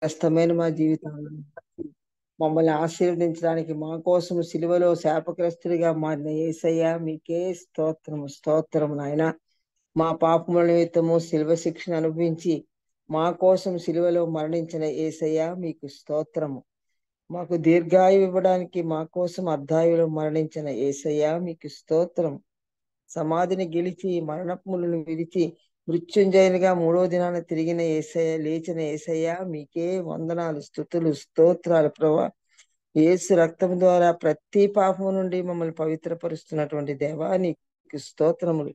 కష్టమైన మా జీవితాలను మమ్మల్ని ఆశీర్వదించడానికి మా కోసం సిలువలో శాపగ్రస్తుడిగా మారిన యేసయ్య మీకే స్తోత్రము స్తోత్రము నాయన. మా పాపముల నిమిత్తము సిలువ శిక్షను అనుభవించి మా కోసం సిలువలో మరణించిన యేసయ్య మీకు స్తోత్రము. మాకు దీర్ఘాయువు ఇవ్వడానికి మా కోసం అర్ధాయువులో మరణించిన యేసయ్య మీకు స్తోత్రం. సమాధిని గెలిచి మరణములను విడిచి మృత్యుంజయునిగా 3వ దినాన తిరిగిన యేసయ్య, లేచిన యేసయ్య మీకే వందనాలు, స్తుతులు, స్తోత్రాలు ప్రభా. యేసు రక్తం ద్వారా ప్రతి పాపము నుండి మమ్మల్ని పవిత్రపరుస్తున్నటువంటి దేవా నీకు స్తోత్రములు.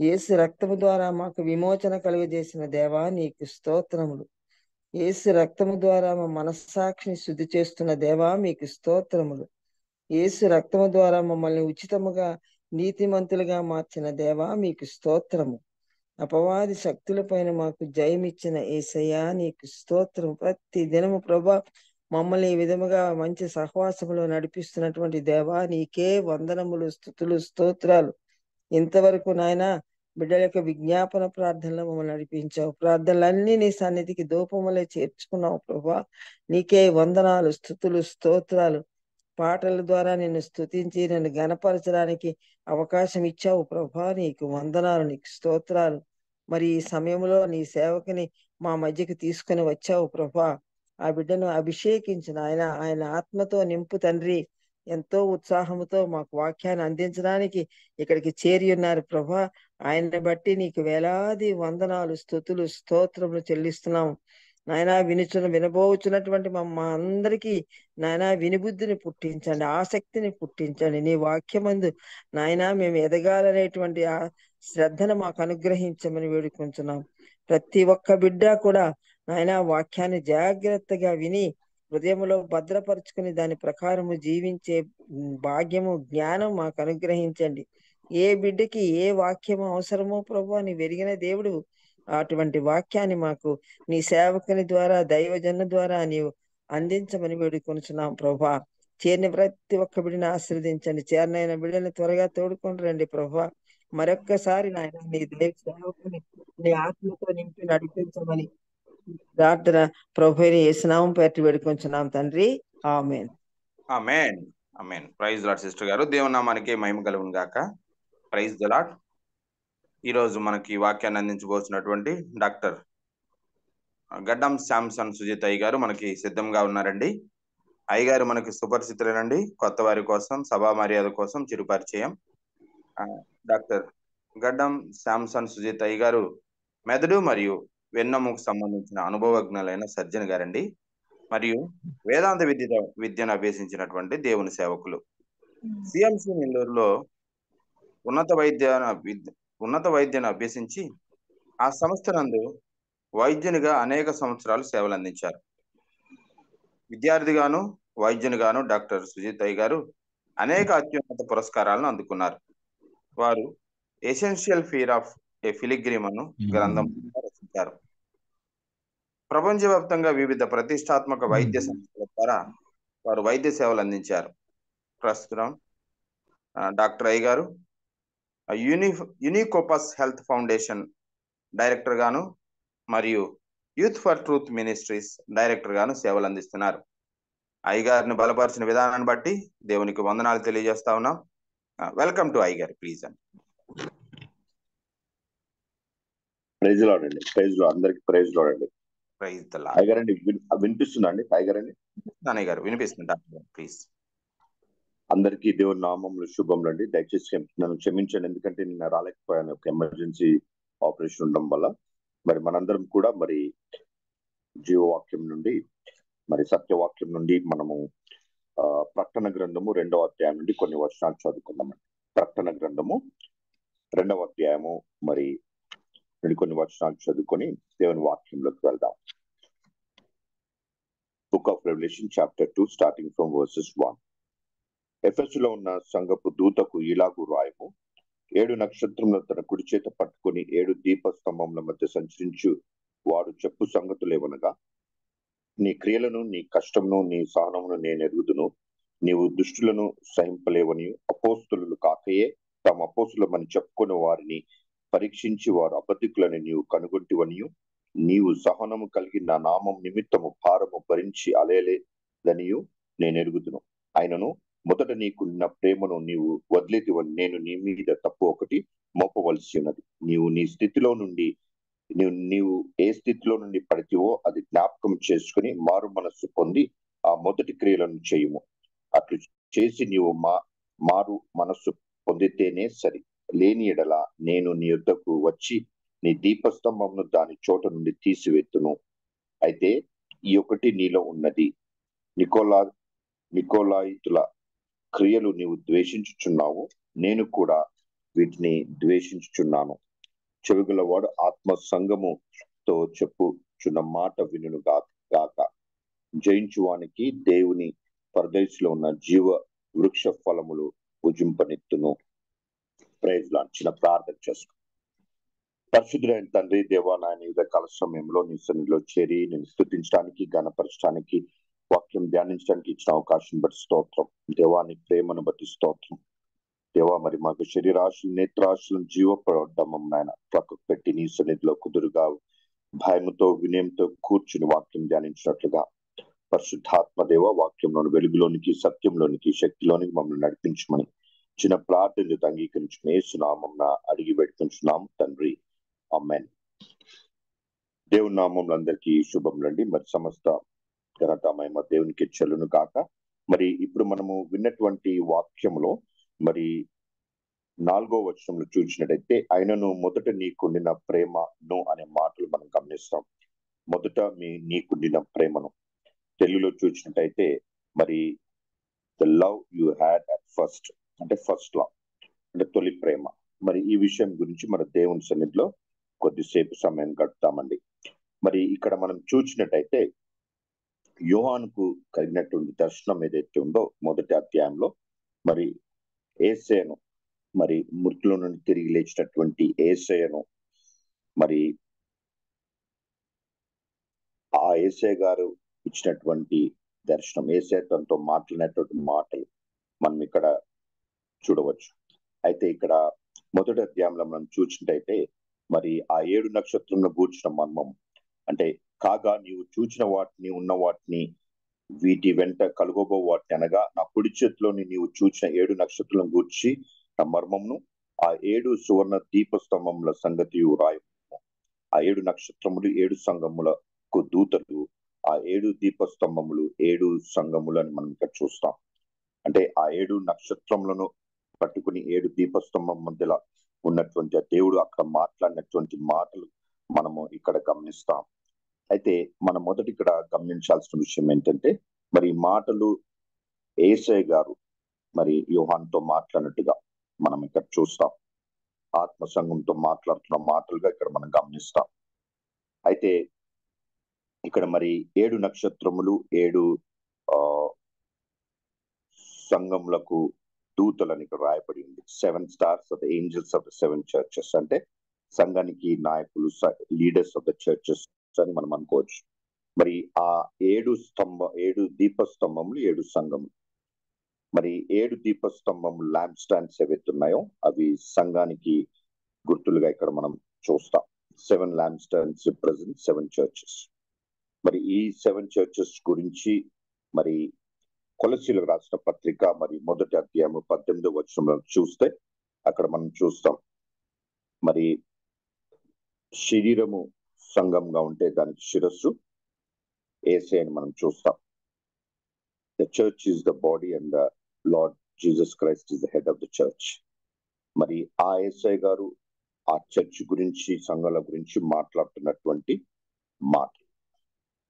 యేసు రక్తము ద్వారా మాకు విమోచన కలుగజేసిన దేవా నీకు స్తోత్రములు. యేసు రక్తము ద్వారా మా మనస్సాక్షిని శుద్ధి చేస్తున్న దేవా మీకు స్తోత్రములు. యేసు రక్తము ద్వారా మమ్మల్ని ఉచితముగా నీతిమంతులుగా మార్చిన దేవా మీకు స్తోత్రము. అపవాది శక్తుల పైన మాకు జయమిచ్చిన యేసయ్యా నీకు స్తోత్రం. ప్రతి దినము ప్రభా మమ్మల్ని ఈ విధముగా మంచి సహవాసములో నడిపిస్తున్నటువంటి దేవా నీకే వందనములు, స్తుతులు, స్తోత్రాలు. ఇంతవరకు నాయన బిడ్డల యొక్క విజ్ఞాపన ప్రార్థనలో మమ్మల్ని నడిపించావు. ప్రార్థనలన్నీ నీ సన్నిధికి ధూపములే చేర్చుకున్నావు ప్రభా. నీకే వందనాలు, స్తుతులు, స్తోత్రాలు. పాటల ద్వారా నిన్ను స్తుతించి నన్ను గణపరచడానికి అవకాశం ఇచ్చావు ప్రభా. నీకు వందనాలు, నీకు స్తోత్రాలు. మరి ఈ సమయంలో నీ సేవకుని మా మధ్యకి తీసుకుని వచ్చావు ప్రభా. ఆ బిడ్డను అభిషేకించిన ఆయన ఆత్మతో నింపు తండ్రి. ఎంతో ఉత్సాహంతో మాకు వాక్యాన్ని అందించడానికి ఇక్కడికి చేరి ఉన్నారు ప్రభా. ఆయన్ని బట్టి నీకు వేలాది వందనాలు, స్తుతులు, స్తోత్రములు చెల్లిస్తున్నాము నాయన. వినబోచున్నటువంటి మా అందరికీ నాయన వినిబుద్ధిని పుట్టించండి, ఆసక్తిని పుట్టించండి. నీ వాక్యమందు నాయన మేము ఎదగాలనేటువంటి ఆ శ్రద్ధను మాకు అనుగ్రహించమని వేడుకుంటున్నాం. ప్రతి ఒక్క బిడ్డ కూడా నాయన వాక్యాన్ని జాగ్రత్తగా విని హృదయంలో భద్రపరుచుకుని దాని ప్రకారము జీవించే భాగ్యము, జ్ఞానం మాకు అనుగ్రహించండి. ఏ బిడ్డకి ఏ వాక్యము అవసరమో ప్రభు నీ వెరిగిన దేవుడు. అటువంటి వాక్యాన్ని మాకు నీ సేవకుని ద్వారా, దైవజన ద్వారా నీవు అందించమని వేడుకొనుచున్నాం ప్రభా. చేరిన ప్రతి ఒక్క బిడ్డని ఆశీర్వదించండి. చేరినైన బిడ్డని త్వరగా తోడుకొని రండి ప్రభా. మరొక్కసారి నాయన నీ దైవ సేవకుని నీ ఆత్మతో నింపి నడిపించమని ప్రార్థన ప్రభుని యేసునామం పెట్టి వేడుకొంచున్నాం తండ్రి. ఆమేన్. ఆమేన్. ఆమేన్. ప్రైజ్ ది లార్డ్ సిస్టర్ గారు. దేవుని నామానికి మహిమ కలుగును గాక. Praise the lord. ఈ రోజు మనకి వాక్యాన్ని అందించబోతున్నటువంటి డాక్టర్ గడ్డం శాంసన్ సుజిత్ అయ్య గారు మనకి సిద్ధంగా ఉన్నారండి. అయ్య గారు మనకి సుపరిచితులేనండి. కొత్త వారి కోసం, సభా మర్యాద కోసం చిరు పరిచయం. డాక్టర్ గడ్డం శాంసన్ సుజిత్ అయ్య గారు మెదడు మరియు వెన్నెముకు సంబంధించిన అనుభవజ్ఞులైన సర్జన్ గారండి. మరియు వేదాంత విద్యను అభ్యసించినటువంటి దేవుని సేవకులు. సిఎంసి నెల్లూరులో ఉన్నత వైద్యాన్ని అభ్యసించి ఆ సంస్థ నందు వైద్యునిగా అనేక సంవత్సరాలు సేవలు అందించారు. విద్యార్థిగాను వైద్యునిగాను డాక్టర్ సుజిత్ అయ్య గారు అనేక అత్యున్నత పురస్కారాలను అందుకున్నారు. వారు ఎసెన్షియల్ ఫీర్ ఆఫ్ ఏ ఫిలిగ్రిమ్ అను గ్రంథం రచించారు. ప్రపంచవ్యాప్తంగా వివిధ ప్రతిష్టాత్మక వైద్య సంస్థల ద్వారా వారు వైద్య సేవలు అందించారు. ప్రస్తుతం డాక్టర్ అయ్య గారు యూనికోపస్ హెల్త్ ఫౌండేషన్ డైరెక్టర్ గాను మరియు youth for truth ministries director గాను సేవలు అందిస్తున్నారు. అయ్య గారిని బలపరిచిన విధానాన్ని బట్టి దేవునికి వందనాలు తెలియజేస్తా ఉన్నాం. వెల్కమ్ టు అయ్య గారు, ప్లీజ్ అండి. ప్రైజ్ లార్డ్ అండి. ప్రైజ్ లార్డ్, అందరికి ప్రైజ్ లార్డ్ అండి. Praise the lord. అయ్య గారండి వినిపిస్తుందా అండి? అయ్య గారండి అయ్య గారు వినిపిస్తుంది డాక్టర్ గారు, ప్లీజ్. అందరికీ దేవుని నామములు శుభములు అండి. దయచేసి నన్ను క్షమించండి, ఎందుకంటే నిన్న రాలేకపోయాను, ఒక ఎమర్జెన్సీ ఆపరేషన్ ఉండడం వల్ల. మరి మనందరం కూడా మరి జీవవాక్యం నుండి, మరి సత్యవాక్యం నుండి మనము ప్రకటన గ్రంథము 2వ అధ్యాయం నుండి కొన్ని వచనాలు చదువుకుందామండి. ప్రకటన గ్రంథము 2వ అధ్యాయము మరి కొన్ని వచనాలు చదువుకొని దేవుని వాక్యంలోకి వెళ్దాం. Book of Revelation chapter 2 starting from versus 1. ఎఫెసులో ఉన్న సంఘపు దూతకు ఇలాగు రాయము: 7 నక్షత్రములను తన కుడి చేత పట్టుకొని 7 దీపస్తంభముల మధ్య సంచరించు వాడు చెప్పు సంగతులేవనగా, నీ క్రియలను, నీ కష్టమును, నీ సహనమును నేను ఎరుగుదును. నీవు దుష్టులను సహింపలేవని, అపోస్తులు కాకయే తాము అపోస్తులమని చెప్పుకునే వారిని పరీక్షించి వారు అబద్ధికులని నీవు కనుగొంటివనియు, నీవు సహనము కలిగి నా నామం నిమిత్తము భారము భరించి అలేలేదనియు నేను ఎరుగుదును. ఆయనను మొదట నీకున్న ప్రేమను నీవు వదిలేతివని నేను నీ మీద తప్పు ఒకటి మోపవలసి ఉన్నది. నీవు నీ స్థితిలో నుండి నీవు ఏ స్థితిలో నుండి పడితివో అది జ్ఞాపకం చేసుకుని మారు మనస్సు పొంది ఆ మొదటి క్రియలను చేయుము. అట్లు చేసి నీవు మారు మనస్సు పొందితేనే సరి. లేని ఎడల నేను నీ యొద్దకు వచ్చి నీ దీపస్తంభమును దాని చోట నుండి తీసివేతును. అయితే ఈ ఒకటి నీలో ఉన్నది, నికోలాయితుల క్రియలు నీవు ద్వేషించుచున్నావు, నేను కూడా వీటిని ద్వేషించుచున్నాను. చెవిగలవాడు ఆత్మ సంగముతో చెప్పుచున్న మాట వినును గాక. జయించువానికి దేవుని పరదేశంలో ఉన్న జీవ వృక్ష ఫలములు భుజింపనెత్తును. Praise lord. చిన్న ప్రార్థన చేసుకో. పరిశుద్ధులైన తండ్రి, దేవా, నాయన యుగ కాల సమయంలో నీ సన్నిధిలో చేరి నేను స్తుతించడానికి, గణపరచడానికి, వాక్యం ధ్యానించడానికి ఇచ్చిన అవకాశం బట్టి స్తోత్రం. దేవాని ప్రేమను బట్టి స్తోత్రం. దేవా, మరి మాకు శరీరాశులు, నేత్రాశులను జీవపడమ్మం నాయన ప్రక్కకు పెట్టి నీ సన్నిధిలో కుదురుగా భయముతో వినయంతో కూర్చుని వాక్యం ధ్యానించినట్లుగా పరిశుద్ధాత్మ దేవ వాక్యంలోని వెలుగులోనికి, సత్యంలోనికి, శక్తిలోనికి మమ్మల్ని నడిపించమని చిన్న ప్రార్థనలు అంగీకరించుకుని యేసునామమున అడిగి పెట్టుకుంటున్నాము తండ్రి, ఆమేన్. దేవుని నామములో అందరికీ శుభములండి. మరి సమస్త ఘనత మహిమ దేవునికి చెల్లును కాక. మరి ఇప్పుడు మనము విన్నటువంటి వాక్యములో మరి 4వ వచనంలో చూసినట్టయితే ఆయనను మొదట నీకుండిన ప్రేమను అనే మాటలు మనం గమనిస్తాం. మొదట నీకుండిన ప్రేమను తెలుగులో చూసినట్టయితే మరి the love you had at first, అంటే ఫస్ట్ లవ్, అంటే తొలి ప్రేమ. మరి ఈ విషయం గురించి మన దేవుని సన్నిధిలో కొద్దిసేపు సమయం గడుపుతామండి. మరి ఇక్కడ మనం చూసినట్టయితే యోహానుకు కలిగినటువంటి దర్శనం ఏదైతే ఉందో మొదటి అధ్యాయంలో మరి యేసయ్యను, మరి మృతుల నుండి తిరిగి లేచినటువంటి యేసయ్యను, మరి ఆ యేసయ్య గారు ఇచ్చినటువంటి దర్శనం, యేసయ్య తనతో మాట్లాడినటువంటి మాటలు మనం ఇక్కడ చూడవచ్చు. అయితే ఇక్కడ మొదటి అధ్యాయంలో మనం చూసినట్టయితే మరి ఆ 7 నక్షత్రంలో కూర్చున్న మర్మం, అంటే కాగా నీవు చూచిన వాటిని, ఉన్న వాటిని, వీటి వెంట కలుగబో వాటిని అనగా నా కుడి చేతిలోని నీవు చూచిన 7 నక్షత్రాలను గూర్చి నా మర్మమును, ఆ 7 సువర్ణ దీపస్తంభముల సంగతి రాయము. ఆ 7 నక్షత్రములు 7 సంఘములకు దూతలు, ఆ 7 దీపస్తంభములు 7 సంఘములు అని మనం ఇక్కడ చూస్తాం. అంటే ఆ 7 నక్షత్రములను పట్టుకుని 7 దీపస్తంభం మధ్యలో ఉన్నటువంటి ఆ దేవుడు అక్కడ మాట్లాడినటువంటి మాటలు మనము ఇక్కడ గమనిస్తాం. అయితే మనం మొదటి ఇక్కడ గమనించాల్సిన విషయం ఏంటంటే మరి ఈ మాటలు యేసయ్య గారు మరి యోహానుతో మాట్లాడినట్టుగా మనం ఇక్కడ చూస్తాం. ఆత్మ సంఘంతో మాట్లాడుతున్న మాటలుగా ఇక్కడ మనం గమనిస్తాం. అయితే ఇక్కడ మరి 7 నక్షత్రములు 7 సంఘములకు దూతలని ఇక్కడ రాయబడి ఉంది. 7 stars of the angels of the 7 churches, అంటే సంఘానికి నాయకులు, లీడర్స్ ఆఫ్ ద చర్చెస్ అని మనం అనుకోవచ్చు. మరి ఆ 7 దీపస్తంభములు 7 సంఘములు, మరి 7 దీపస్తంభములు ల్యాంప్ స్టాండ్స్ ఏవైతే ఉన్నాయో అవి సంఘానికి గుర్తులుగా ఇక్కడ మనం చూస్తాం. 7 ల్యాంప్ స్టాండ్స్ రిప్రజెంట్ 7 churches. మరి ఈ 7 churches గురించి మరి కొలస్సీలకు రాసిన పత్రిక మరి మొదటి అధ్యాయము 18వ వచనంలో చూస్తే అక్కడ మనం చూస్తాం మరి శరీరము సంఘంగా ఉంటే దానికి శిరస్సు యేసయ్య అని మనం చూస్తాం. The church is the body and the lord Jesus Christ is the head of the church. మరి ఆ యేసయ్య గారు ఆ చర్చ్ గురించి, సంఘాల గురించి మాట్లాడుతున్నటువంటి మాట.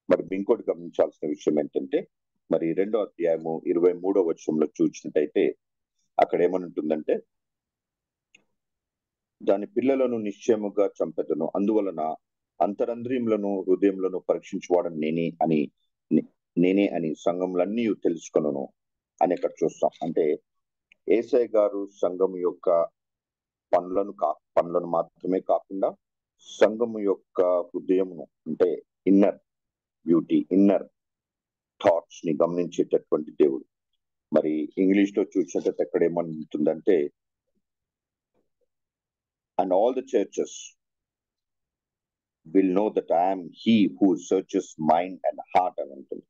మరి ఇంకోటి గమనించాల్సిన విషయం ఏంటంటే మరి 2వ అధ్యాయము 23వ వచనంలో చూసినట్టయితే అక్కడ ఏమనుంటుందంటే దాని పిల్లలను నిశ్చయముగా చంపెదను, అందువలన అంతరంద్రియములను హృదయములను పరీక్షించువాడని నేనే అని సంఘములన్నీ తెలుసుకొనును అని ఇక్కడ చూస్తాం. అంటే యేసయ్య గారు సంఘం యొక్క పనులను మాత్రమే కాకుండా సంఘము యొక్క హృదయమును, అంటే ఇన్నర్ బ్యూటీ, ఇన్నర్ థాట్స్ ని గమనించేటటువంటి దేవుడు. మరి ఇంగ్లీష్ లో చూసినట్టు ఎక్కడ ఏమంటుందంటే and all the churches will know that I am he who searches mind and heart అని ఉంటుంది.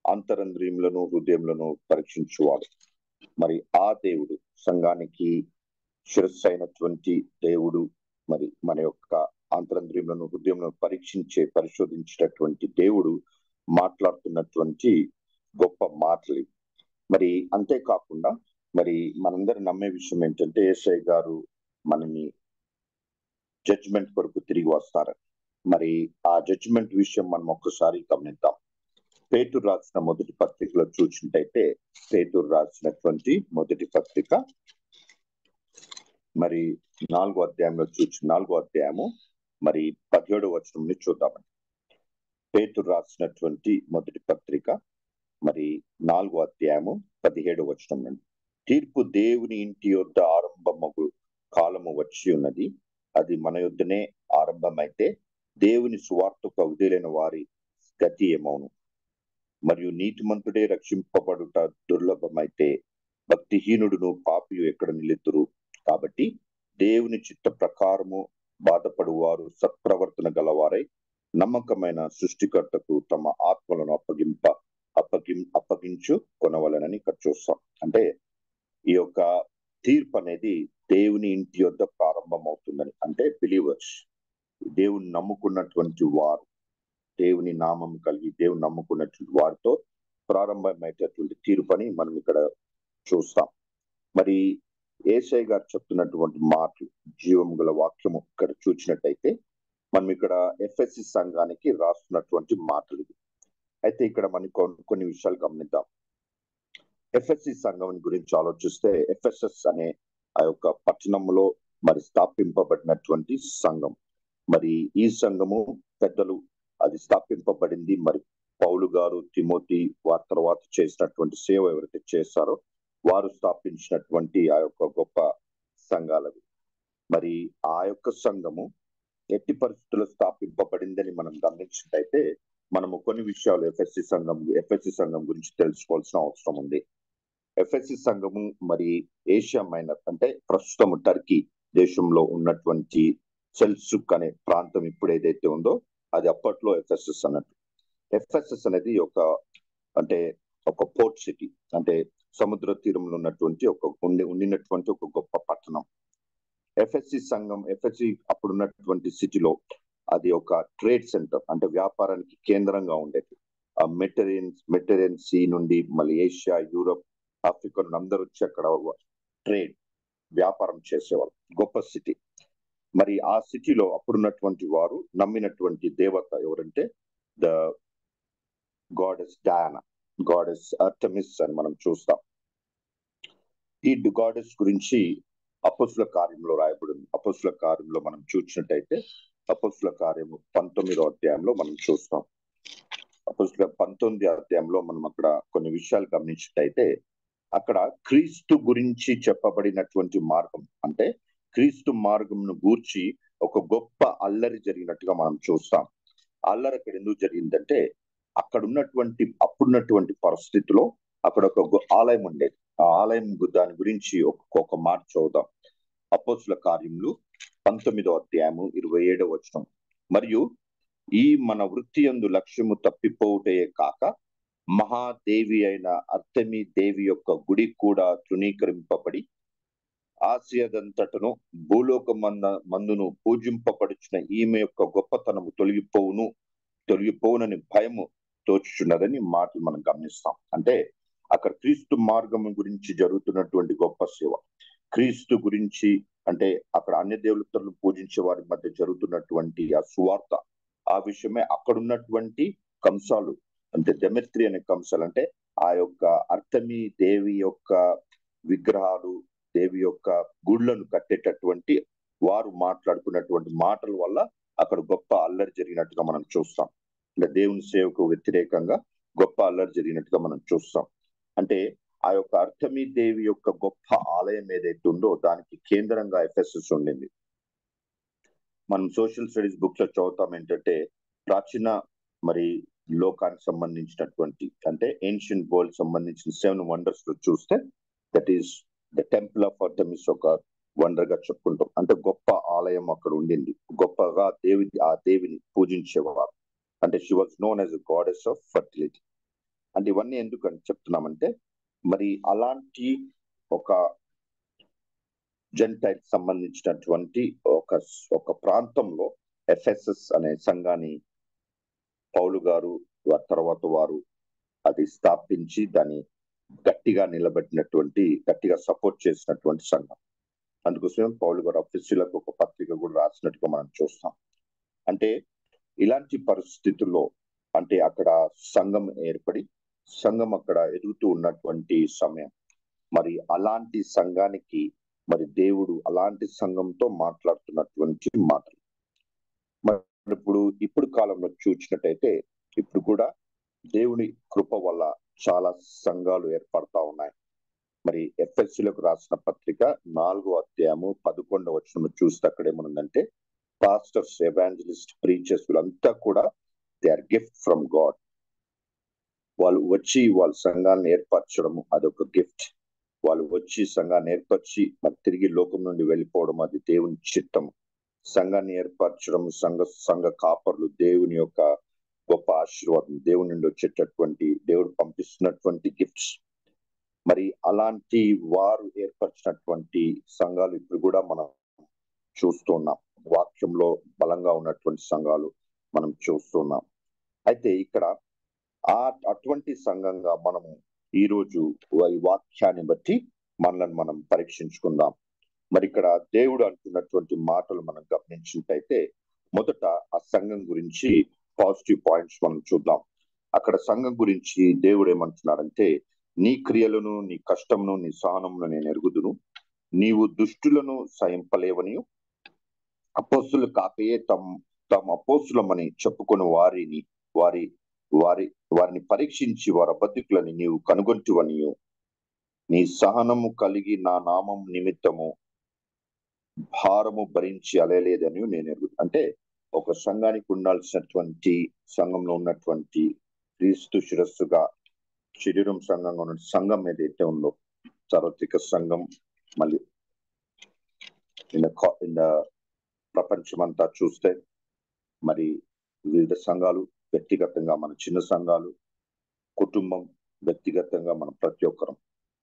అంతరంద్రియములను హృదయములను పరీక్షించువాడు. మరి ఆ దేవుడు, సంఘానికి శిరస్సు అయినటువంటి దేవుడు, మరి మన యొక్క అంతరంద్రియములను హృదయములను పరిశోధించేటటువంటి దేవుడు మాట్లాడుతున్నటువంటి గొప్ప మాటలు. మరి అంతేకాకుండా మరి మనందరం నమ్మే విషయం ఏంటంటే యేసయ్య గారు మనని జడ్జిమెంట్ కొరకు తిరిగి వస్తారు. మరి ఆ జడ్జిమెంట్ విషయం మనం ఒక్కసారి గమనిద్దాం. పేతురు రాసిన మొదటి పత్రికలో చూసినట్టయితే, పేతురు రాసినటువంటి మొదటి పత్రిక మరి 4వ అధ్యాయంలో 4వ అధ్యాయము మరి 17వ వచనం చూద్దామండి. పేతురు రాసినటువంటి మొదటి పత్రిక మరి 4వ అధ్యాయము 17వ వచనం నుండి, తీర్పు దేవుని ఇంటి యొద్ద ఆరంభమగు కాలము వచ్చి ఉన్నది, అది మన యొద్దనే ఆరంభమైతే దేవుని సువార్తకు విధేయులైన వారి గతి ఏమవును. మరియు నీతిమంతుడే రక్షింపబడుట దుర్లభమైతే భక్తిహీనుడును పాపియు ఎక్కడ నిలెత్తురు. కాబట్టి దేవుని చిత్త ప్రకారము బాధపడువారు సత్ప్రవర్తన గలవారై నమ్మకమైన సృష్టికర్తకు తమ ఆత్మలను అప్పగించు కొనవలనని ఇక్కడ చూస్తాం. అంటే ఈ యొక్క తీర్పు అనేది దేవుని ఇంటి యొద్ద ప్రారంభం అవుతుందని, అంటే బిలీవర్స్, దేవుని నమ్ముకున్నటువంటి వారు, దేవుని నామం కలిగి దేవుని నమ్ముకున్నటువంటి వారితో ప్రారంభమైనటువంటి తీర్పని మనం ఇక్కడ చూస్తాం. మరి యేసయ్య గారు చెప్తున్నటువంటి మాటలు, జీవం గల వాక్యము ఇక్కడ చూసినట్టయితే మనం ఇక్కడ ఎఫ్ఎస్సి సంఘానికి రాస్తున్నటువంటి మాటలు. అయితే ఇక్కడ మనకు కొన్ని విషయాలు గమనిద్దాం. ఎఫ్ఎస్సి సంఘం గురించి ఆలోచిస్తే, ఎఫ్ఎస్ఎస్ అనే ఆ యొక్క పట్టణంలో మరి స్థాపింపబడినటువంటి సంఘం. మరి ఈ సంఘము పెద్దలు అది స్థాపింపబడింది మరి పౌలు గారు, తిమోతి వారి తర్వాత చేసినటువంటి సేవ ఎవరైతే చేస్తారో వారు స్థాపించినటువంటి ఆ యొక్క గొప్ప సంఘాలవి. మరి ఆ యొక్క సంఘము ఎట్టి పరిస్థితుల్లో స్థాపింపబడిందని మనం గమనించినట్టయితే మనము కొన్ని విషయాలు ఎఫ్ఎస్సి సంఘం గురించి తెలుసుకోవాల్సిన అవసరం ఉంది. ఎఫ్ఎస్సి సంఘము మరి ఏషియా మైనర్, అంటే ప్రస్తుతం టర్కీ దేశంలో ఉన్నటువంటి సెల్సుక్ అనే ప్రాంతం ఇప్పుడు ఏదైతే ఉందో అది అప్పట్లో ఎఫెసస్ అన్నట్టు. ఎఫెసస్ అనేది ఒక పోర్ట్ సిటీ, అంటే సముద్ర తీరంలో ఉన్నటువంటి ఉండినటువంటి ఒక గొప్ప పట్టణం. ఎఫ్ఎస్సి అప్పుడు ఉన్నటువంటి సిటీలో అది ఒక ట్రేడ్ సెంటర్, అంటే వ్యాపారానికి కేంద్రంగా ఉండేది. ఆ మెడిటరేనియన్ సీ నుండి మళ్ళీ ఏషియా, యూరప్, ఆఫ్రికా నుండి అందరూ వచ్చి అక్కడ ట్రేడ్ వ్యాపారం చేసేవాళ్ళు. గొప్ప సిటీ. మరి ఆ సిటీలో అప్పుడున్నటువంటి వారు నమ్మినటువంటి దేవత ఎవరంటే the goddess Diana, goddess Artemis అని మనం చూస్తాం. ఈ గాడెస్ గురించి అపోస్తుల కార్యంలో రాయబడింది. అపోస్తుల కార్యంలో మనం చూసినట్టయితే అపోస్తుల కార్యము 19వ అధ్యాయంలో మనం చూస్తాం. అపోస్తుల 19వ అధ్యాయంలో మనం అక్కడ కొన్ని విషయాలు గమనించినట్టయితే అక్కడ క్రీస్తు గురించి చెప్పబడినటువంటి మార్గం, అంటే క్రీస్తు మార్గంను గూర్చి ఒక గొప్ప అల్లరి జరిగినట్టుగా మనం చూస్తాం. అల్లరి అక్కడ ఎందుకు జరిగిందంటే అప్పుడున్నటువంటి పరిస్థితిలో అక్కడ ఒక ఆలయం ఉండేది. ఆ ఆలయం దాని గురించి ఒక మాట చూద్దాం. అపోస్తుల కార్యములు 19వ అధ్యాయము 27వ వచనం, మరియు ఈ మన వృత్తి యందు లక్ష్యము తప్పిపోవుటే కాక మహాదేవి అయిన అర్తెమి దేవి యొక్క గుడి కూడా తృణీకరింపబడి ఆసియాదంతటను భూలోక మందును పూజింపబడుచున్న ఈమె యొక్క గొప్పతనము తొలగిపోవునని భయము తోచుచున్నదని మాటలు మనం గమనిస్తాం. అంటే అక్కడ క్రీస్తు మార్గం గురించి జరుగుతున్నటువంటి గొప్ప సేవ, క్రీస్తు గురించి, అంటే అక్కడ అన్య దేవతలను పూజించే వారి మధ్య జరుగుతున్నటువంటి ఆ సువార్త, ఆ విషయమే అక్కడ ఉన్నటువంటి కంసాలు, అంటే డెమెత్రి అనే కంసాలు, అంటే ఆ యొక్క అర్తమి దేవి యొక్క విగ్రహాలు, దేవి యొక్క గుళ్ళను కట్టేటటువంటి వారు మాట్లాడుకున్నటువంటి మాటల వల్ల అక్కడ గొప్ప అల్లరి జరిగినట్టుగా మనం చూస్తాం. అంటే దేవుని సేవకు వ్యతిరేకంగా గొప్ప అల్లరి జరిగినట్టుగా మనం చూస్తాం. అంటే ఆ యొక్క అర్తమి దేవి యొక్క గొప్ప ఆలయం ఏదైతే ఉందో దానికి కేంద్రంగా ఎఫెసస్ ఉండింది. మనం సోషల్ స్టడీస్ బుక్స్ లో చదువుతాం ఏంటంటే ప్రాచీన మరి లోకానికి సంబంధించినటువంటి, అంటే ఏన్షియన్ వరల్డ్ సంబంధించిన 7 వండర్స్ లో చూస్తే that is the temple of Artemis ఒక వండర్గా చెప్పుకుంటాం. అంటే గొప్ప ఆలయం అక్కడ ఉండింది, గొప్పగా ఆ దేవిని పూజించేవారు. అంటే she was known as goddess of fertility. అంటే ఇవన్నీ ఎందుకని చెప్తున్నామంటే, మరి అలాంటి ఒక జెంటైల్ సంబంధించినటువంటి ఒక ప్రాంతంలో ఎఫెసస్ అనే సంఘాన్ని పౌలు గారు తర్వాత వారు అది స్థాపించి దాన్ని గట్టిగా గట్టిగా సపోర్ట్ చేసినటువంటి సంఘం. అందుకోసం పౌలు గారు అఫెసీయులకు ఒక పత్రిక కూడా రాసినట్టుగా మనం చూస్తాం. అంటే ఇలాంటి పరిస్థితుల్లో అంటే అక్కడ సంఘం ఏర్పడి సంఘం అక్కడ ఎదుగుతూ ఉన్నటువంటి సమయం, మరి అలాంటి సంఘానికి మరి దేవుడు అలాంటి సంఘంతో మాట్లాడుతున్నటువంటి మాటలు. మరి ఇప్పుడు కాలంలో చూసినట్టయితే ఇప్పుడు కూడా దేవుని కృప వల్ల చాలా సంఘాలు ఏర్పడతా ఉన్నాయి. మరి ఎఫ్ఎస్సీలకు రాసిన పత్రిక 4వ అధ్యాయము 11వ వచనం చూస్తే అక్కడ ఏమనుందంటే, పాస్టర్స్, ఎవాంజలిస్ట్, ప్రీచర్స్ వీళ్ళంతా కూడా they are gift from God. వాళ్ళు వచ్చి వాళ్ళ సంఘాన్ని ఏర్పరచడము అదొక గిఫ్ట్. వాళ్ళు వచ్చి సంఘాన్ని ఏర్పరిచి మరి తిరిగి లోకం నుండి వెళ్ళిపోవడం అది దేవుని చిత్తము. సంఘాన్ని ఏర్పరచడం, సంఘ కాపర్లు దేవుని యొక్క గొప్ప ఆశీర్వాదం, దేవుని నుండి వచ్చేటటువంటి దేవుడు పంపిస్తున్నటువంటి గిఫ్ట్స్. మరి అలాంటి వారు ఏర్పరిచినటువంటి సంఘాలు ఇప్పుడు కూడా మనం చూస్తున్నాం. వాక్యంలో బలంగా ఉన్నటువంటి సంఘాలు మనం చూస్తున్నాం. అయితే ఇక్కడ అటువంటి సంఘంగా మనము ఈ రోజు ఈ వాక్యాన్ని బట్టి మనల్ని మనం పరీక్షించుకుందాం. మరి ఇక్కడ దేవుడు అంటున్నటువంటి మాటలు మనం గమనించినట్టయితే మొదట ఆ సంఘం గురించి పాజిటివ్ పాయింట్స్ మనం చూద్దాం. అక్కడ సంఘం గురించి దేవుడు ఏమంటున్నాడంటే, నీ క్రియలను, నీ కష్టమును, నీ సహనమును నేను ఎరుగుదును. నీవు దుష్టులను సహింపలేవని, అపోస్తులు కాకయే తమ అపోస్తులమని చెప్పుకొని వారిని పరీక్షించి వారి అబద్ధికులని నీవు కనుగొంటివనియు, నీ సహనము కలిగి నా నామం నిమిత్తము భారము భరించి అలయలేదని నేను ఎరుగుదు. అంటే ఒక సంఘానికి ఉండాల్సినటువంటి, సంఘంలో ఉన్నటువంటి క్రీస్తు శిరస్సుగా శరీరం సంఘంగా ఉన్న సంఘం ఏదైతే ఉందో, సార్వత్రిక సంఘం, మళ్ళీ ప్రపంచమంతా చూస్తే మరి వివిధ సంఘాలు, వ్యక్తిగతంగా మన చిన్న సంఘాలు, కుటుంబం, వ్యక్తిగతంగా మనం ప్రతి ఒక్కరం,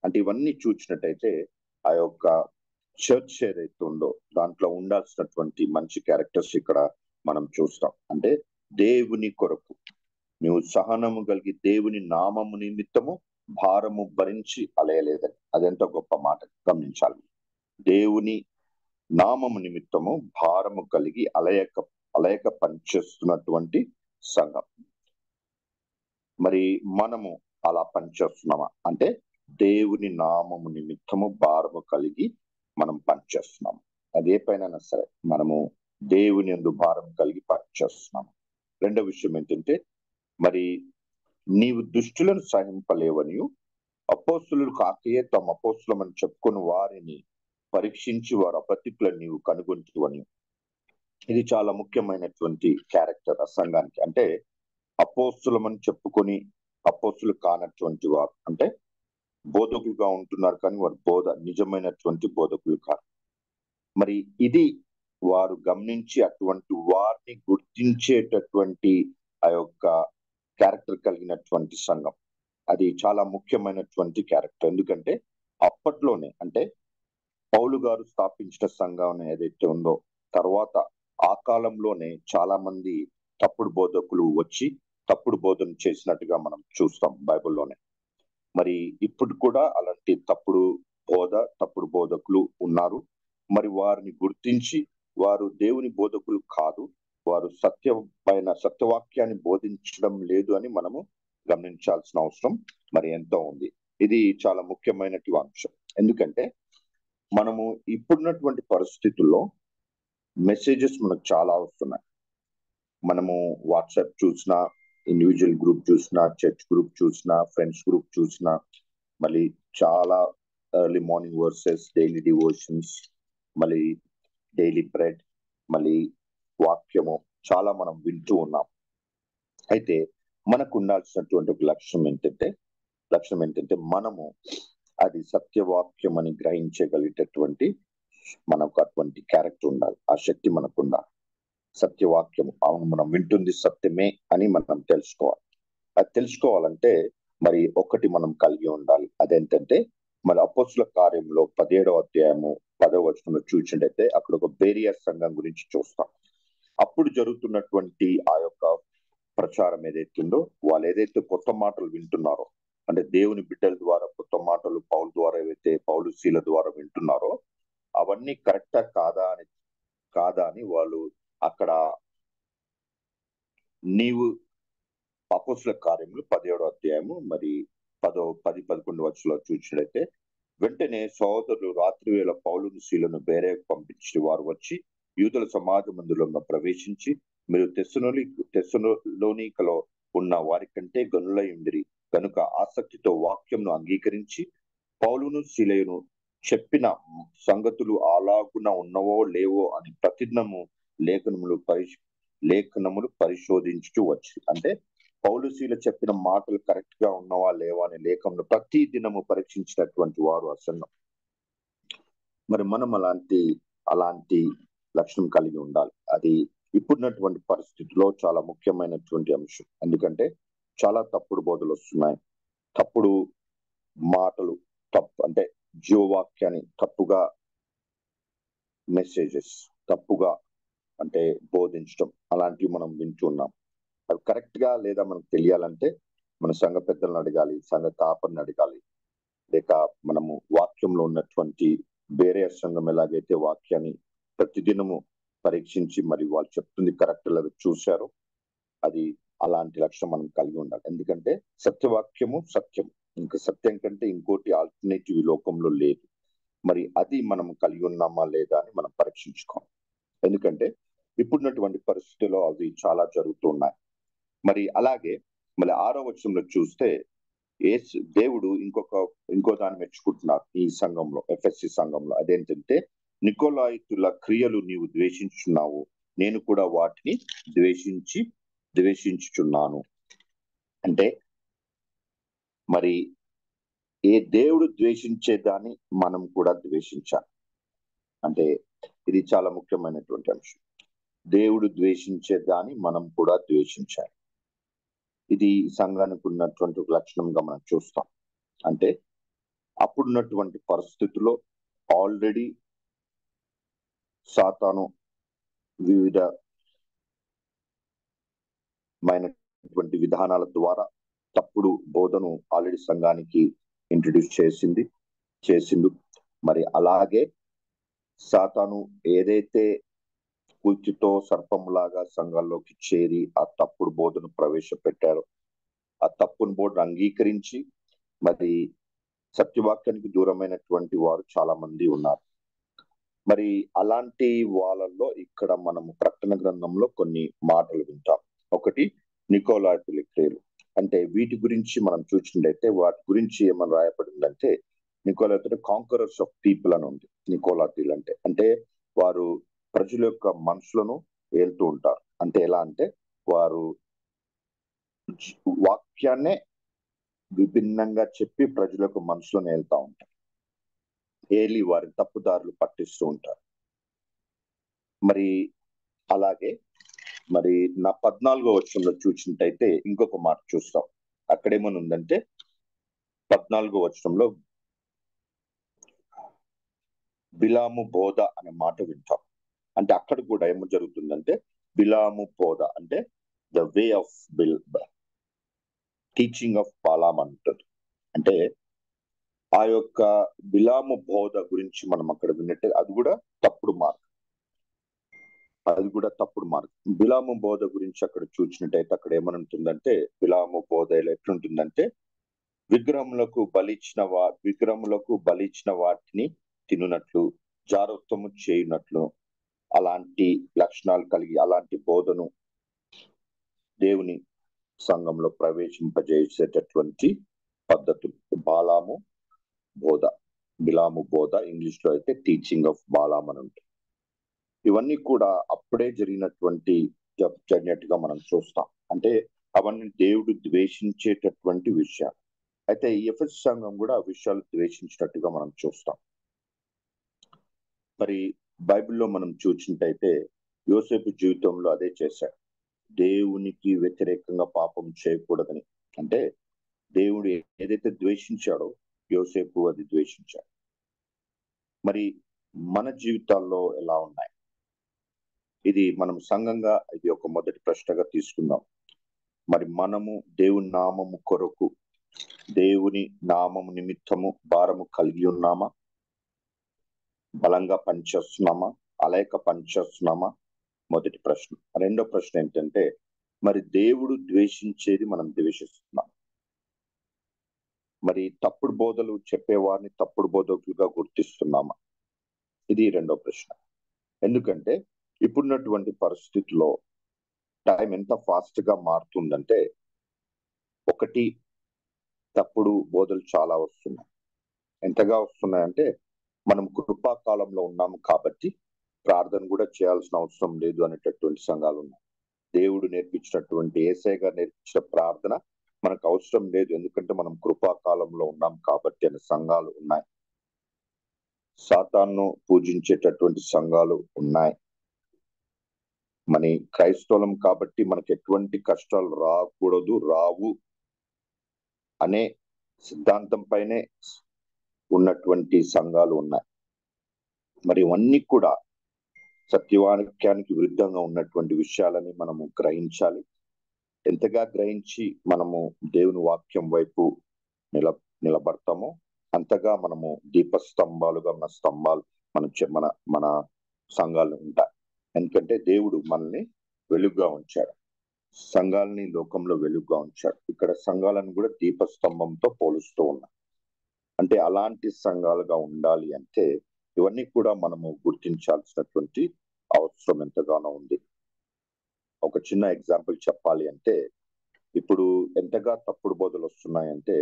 అంటే ఇవన్నీ చూసినట్టయితే ఆ యొక్క చర్చ్ ఏదైతే ఉందో దాంట్లో ఉండాల్సినటువంటి మంచి క్యారెక్టర్స్ ఇక్కడ మనం చూస్తాం. అంటే దేవుని కొరకు నువ్వు సహనము కలిగి దేవుని నామము నిమిత్తము భారము భరించి అలయలేదని. అదెంత గొప్ప మాట గమనించాలి. దేవుని నామము నిమిత్తము భారము కలిగి అలయక పనిచేస్తున్నటువంటి సంఘం. మరి మనము అలా పనిచేస్తున్నామా అంటే దేవుని నామము నిమిత్తము భారము కలిగి మనం పనిచేస్తున్నాము. అది ఏ పైన సరే మనము దేవుని యందు భారం కలిగి పనిచేస్తున్నాము. రెండో విషయం ఏంటంటే, మరి నీవు దుష్టులను సహింపలేవని, అపోస్తులు కాకయే తమ అపోస్తులమని చెప్పుకొని వారిని పరీక్షించి వారి అబద్ధికులను నీవు కనుగొంటివని. ఇది చాలా ముఖ్యమైనటువంటి క్యారెక్టర్ ఆ సంఘానికి. అంటే అపోస్తులమని చెప్పుకొని అపోస్తులు కానటువంటి వారు, అంటే బోధకులుగా ఉంటున్నారు కానీ వారు నిజమైనటువంటి బోధకులు కాదు. మరి ఇది వారు గమనించి అటువంటి వారిని గుర్తించేటటువంటి ఆ యొక్క క్యారెక్టర్ కలిగినటువంటి సంఘం. అది చాలా ముఖ్యమైనటువంటి క్యారెక్టర్. ఎందుకంటే అప్పట్లోనే, అంటే పౌలు గారు స్థాపించిన సంఘం ఏదైతే ఉందో, తర్వాత ఆ కాలంలోనే చాలా మంది తప్పుడు బోధకులు వచ్చి తప్పుడు బోధన చేసినట్టుగా మనం చూస్తాం బైబిల్లోనే. మరి ఇప్పుడు కూడా అలాంటి తప్పుడు బోధకులు ఉన్నారు. మరి వారిని గుర్తించి వారు దేవుని బోధకులు కాదు, వారు సత్యవాక్యాన్ని బోధించడం లేదు అని మనము గమనించాల్సిన అవసరం మరి ఎంతో ఉంది. ఇది చాలా ముఖ్యమైనటువంటి అంశం. ఎందుకంటే మనము ఇప్పుడున్నటువంటి పరిస్థితుల్లో మెసేజెస్ మనకు చాలా వస్తున్నాయి. మనము వాట్సాప్ చూసినా, ఇండివిజువల్ గ్రూప్ చూసినా, చర్చ్ గ్రూప్ చూసినా, ఫ్రెండ్స్ గ్రూప్ చూసినా, మళ్ళీ చాలా early morning versus, daily devotions, మళ్ళీ డైలీ బ్రెడ్, మళ్ళీ వాక్యము చాలా మనం వింటూ ఉన్నాం. అయితే మనకు ఉండాల్సినటువంటి ఒక లక్ష్యం ఏంటంటే మనము అది సత్యవాక్యం అని గ్రహించగలిగేటటువంటి మనకు అటువంటి క్యారెక్టర్ ఉండాలి, ఆ శక్తి మనకు ఉండాలి. సత్యవాక్యం అవును మనం వింటుంది సత్యమే అని మనం తెలుసుకోవాలి. అది తెలుసుకోవాలంటే మరి ఒకటి మనం కలిగి ఉండాలి. అదేంటంటే మన అపోస్తుల కార్యంలో 17వ అధ్యాయము 10వ వచనంలో చూసినట్టయితే అక్కడ ఒక బేరియా సంఘం గురించి చూస్తాం. అప్పుడు జరుగుతున్నటువంటి ఆ యొక్క ప్రచారం ఏదైతుందో, వాళ్ళు ఏదైతే కొత్త మాటలు వింటున్నారో, అంటే దేవుని బిడ్డల ద్వారా కొత్త మాటలు పౌలు ద్వారా ఏవైతే పౌలు శీల ద్వారా వింటున్నారో అవన్నీ కరెక్టా కాదా అని వాళ్ళు అక్కడ నీవు అపోస్తుల కార్యములు 17వ అధ్యాయము మరి 10-11 వచనంలో చూసినట్లయితే, వెంటనే సహోదరులు రాత్రి వేళ పౌలును శీలను బేరేకు పంపించి వారు వచ్చి యూదుల సమాజ మందిరంలో ప్రవేశించి, మీరు తెస్సలోనికలో ఉన్న వారి కంటే గనులై ఉండిరి కనుక ఆసక్తితో వాక్యంను అంగీకరించి పౌలును శీలయును చెప్పిన సంగతులు అలాగున ఉన్నవో లేవో అని ప్రతిదినము లేఖనములు పరిశోధించుచు వచ్చి, అంటే పౌలు శీల చెప్పిన మాటలు కరెక్ట్ గా ఉన్నవా లేవా అనే లేఖంలో ప్రతి దినము పరీక్షించినటువంటి వారు ఆ సంఘం. మరి మనం అలాంటి లక్షణం కలిగి ఉండాలి. అది ఇప్పుడున్నటువంటి పరిస్థితిలో చాలా ముఖ్యమైనటువంటి అంశం. ఎందుకంటే చాలా తప్పుడు బోధలు వస్తున్నాయి, తప్పుడు మాటలు, అంటే జీవవాక్యాన్ని తప్పుగా మెసేజెస్ తప్పుగా అంటే బోధించడం అలాంటివి మనం వింటున్నాం. అది కరెక్ట్ గా లేదా మనకు తెలియాలంటే మన సంఘ పెద్దలను అడగాలి, సంఘ కాపరిని అడగాలి, లేక మనము వాక్యంలో ఉన్నటువంటి వేరే సంఘం ఎలాగైతే వాక్యాన్ని ప్రతిదినము పరీక్షించి మరి వాళ్ళు చెప్తుంది కరెక్ట్ లాగా చూశారో అది అలాంటి లక్షణం మనం కలిగి ఉండాలి. ఎందుకంటే సత్యవాక్యము సత్యం, ఇంకా సత్యం కంటే ఇంకోటి ఆల్టర్నేటివ్ లోకంలో లేదు. మరి అది మనం కలిగి ఉన్నామా లేదా అని మనం పరీక్షించుకోవాలి. ఎందుకంటే ఇప్పుడున్నటువంటి పరిస్థితుల్లో అవి చాలా జరుగుతున్నాయి. మరి అలాగే మళ్ళీ 6వ వచనంలో చూస్తే దేవుడు ఇంకో దాన్ని మెచ్చుకుంటున్నారు ఈ సంఘంలో, ఎఫ్ఎస్సి సంఘంలో. అదేంటంటే నికోలాయితుల క్రియలు నీవు ద్వేషించున్నావు, నేను కూడా వాటిని ద్వేషించుచున్నాను. అంటే మరి ఏ దేవుడు ద్వేషించేదాన్ని మనం కూడా ద్వేషించాలి. అంటే ఇది చాలా ముఖ్యమైనటువంటి అంశం. దేవుడు ద్వేషించేదాన్ని మనం కూడా ద్వేషించాలి. ఇది సంఘానికి ఉన్నటువంటి ఒక లక్షణంగా మనం చూస్తాం. అంటే అప్పుడున్నటువంటి పరిస్థితుల్లో ఆల్రెడీ సాతాను వివిధమైనటువంటి విధానాల ద్వారా తప్పుడు బోధను ఆల్రెడీ సంఘానికి ఇంట్రడ్యూస్ చేసిండు. మరి అలాగే సాతాను ఏదైతే కుర్చీతో సర్పంలాగా సంఘాల్లోకి చేరి ఆ తప్పుడు బోధను ప్రవేశపెట్టారో ఆ తప్పుడు బోధను అంగీకరించి మరి సత్యవాక్యానికి దూరమైనటువంటి వారు చాలా మంది ఉన్నారు. మరి అలాంటి వాళ్ళల్లో ఇక్కడ మనము ప్రకటన గ్రంథంలో కొన్ని మాటలు వింటాం. ఒకటి నికోలాయితుల క్రియలు. అంటే వీటి గురించి మనం చూసినట్లయితే వాటి గురించి ఏమని రాయబడిందంటే నికోలాయితులు కాంకరర్స్ ఆఫ్ పీపుల్ అని ఉంది. నికోలాయితులు అంటే వారు ప్రజల యొక్క మనసులను ఏలుతూ ఉంటారు. అంటే ఎలా అంటే వారు వాక్యాన్నే విభిన్నంగా చెప్పి ప్రజలకు మనసులను ఏలుతా ఉంటారు, ఏలి వారి తప్పుదారులు పట్టిస్తూ ఉంటారు. మరి అలాగే మరి నా 14వ వచనంలో చూసినట్టయితే ఇంకొక మాట చూస్తాం. అక్కడేమని ఉందంటే 14వ వచనంలో బిలాము బోధ అనే మాట వింటాం. అంటే అక్కడ కూడా ఏమో జరుగుతుందంటే బిలాము బోధ అంటే the way of teaching of బాలాం అంటారు. అంటే ఆ యొక్క బిలాము బోధ గురించి మనం అక్కడ విన్నట్టే అది కూడా తప్పుడు మార్గం. బిలాము బోధ గురించి అక్కడ చూసినట్టయితే అక్కడ ఏమనుంటుందంటే బిలాము బోధ ఎట్లుంటుందంటే విగ్రహములకు బలిచ్చిన వాటిని తినునట్లు, జారత్వము చేయునట్లు, అలాంటి లక్షణాలు కలిగి అలాంటి బోధను దేవుని సంఘంలో ప్రవేశింపజేసేటటువంటి పద్ధతులు బిలాము బోధ, ఇంగ్లీష్ లో అయితే టీచింగ్ ఆఫ్ బాలాం అని ఉంటుంది. ఇవన్నీ కూడా అప్పుడే జరిగినట్టుగా మనం చూస్తాం. అంటే అవన్నీ దేవుడు ద్వేషించేటటువంటి విషయాలు. అయితే ఈ ఎఫెసు సంఘం కూడా ఆ విషయాలు ద్వేషించినట్టుగా మనం చూస్తాం. మరి బైబిల్లో మనం చూసినట్టయితే యోసేపు జీవితంలో అదే చేశాడు. దేవునికి వ్యతిరేకంగా పాపం చేయకూడదని, అంటే దేవుడు ఏదైతే ద్వేషించాడో యోసేపు అది ద్వేషించాడు. మరి మన జీవితాల్లో ఎలా ఉన్నాయి? ఇది మనం సంఘంగా ఇది ఒక మొదటి ప్రశ్నగా తీసుకుందాం. మరి మనము దేవుని నామము కొరకు, దేవుని నామము నిమిత్తము భారము కలిగి ఉన్నామా? బలంగా పనిచేస్తున్నామా? అలేక పనిచేస్తున్నామా? మొదటి ప్రశ్న. రెండో ప్రశ్న ఏంటంటే, మరి దేవుడు ద్వేషించేది మనం ద్వేషిస్తున్నాం. మరి తప్పుడు బోధలు చెప్పేవారిని తప్పుడు బోధకులుగా గుర్తిస్తున్నామా? ఇది రెండో ప్రశ్న. ఎందుకంటే ఇప్పుడున్నటువంటి పరిస్థితుల్లో టైం ఎంత ఫాస్ట్ గా మారుతుందంటే, ఒకటి తప్పుడు బోధలు చాలా వస్తున్నాయి. ఎంతగా వస్తున్నాయంటే, మనం కృపాకాలంలో ఉన్నాము కాబట్టి ప్రార్థన కూడా చేయాల్సిన అవసరం లేదు అనేటటువంటి సంఘాలు ఉన్నాయి. దేవుడు నేర్పించినటువంటి, యేసయ్య గారు నేర్పించిన ప్రార్థన మనకు అవసరం లేదు, ఎందుకంటే మనం కృపాకాలంలో ఉన్నాం కాబట్టి అనే సంఘాలు ఉన్నాయి. సాతాన్ను పూజించేటటువంటి సంఘాలు ఉన్నాయి. మన క్రైస్తవం కాబట్టి మనకి ఎటువంటి కష్టాలు రాకూడదు, రావు అనే సిద్ధాంతం పైనే ఉన్నటువంటి సంఘాలు ఉన్నాయి. మరి ఇవన్నీ కూడా సత్యవాక్యానికి విరుద్ధంగా ఉన్నటువంటి విషయాలని మనము గ్రహించాలి. ఎంతగా గ్రహించి మనము దేవుని వాక్యం వైపు నిలబడతామో అంతగా మనము దీపస్తంభాలుగా మన స్తంభాలు మన మన సంఘాలు ఉంటాయి. ఎందుకంటే దేవుడు మనల్ని వెలుగుగా ఉంచాడు, సంఘాలని లోకంలో వెలుగుగా ఉంచాడు. ఇక్కడ సంఘాలను కూడా దీపస్తంభంతో పోలుస్తూ ఉన్నాం. అంటే అలాంటి సంఘాలుగా ఉండాలి అంటే ఇవన్నీ కూడా మనము గుర్తించాల్సినటువంటి అవసరం ఎంతగానో ఉంది. ఒక చిన్న ఎగ్జాంపుల్ చెప్పాలి అంటే, ఇప్పుడు ఎంతగా తప్పుడు బోధలు వస్తున్నాయంటే,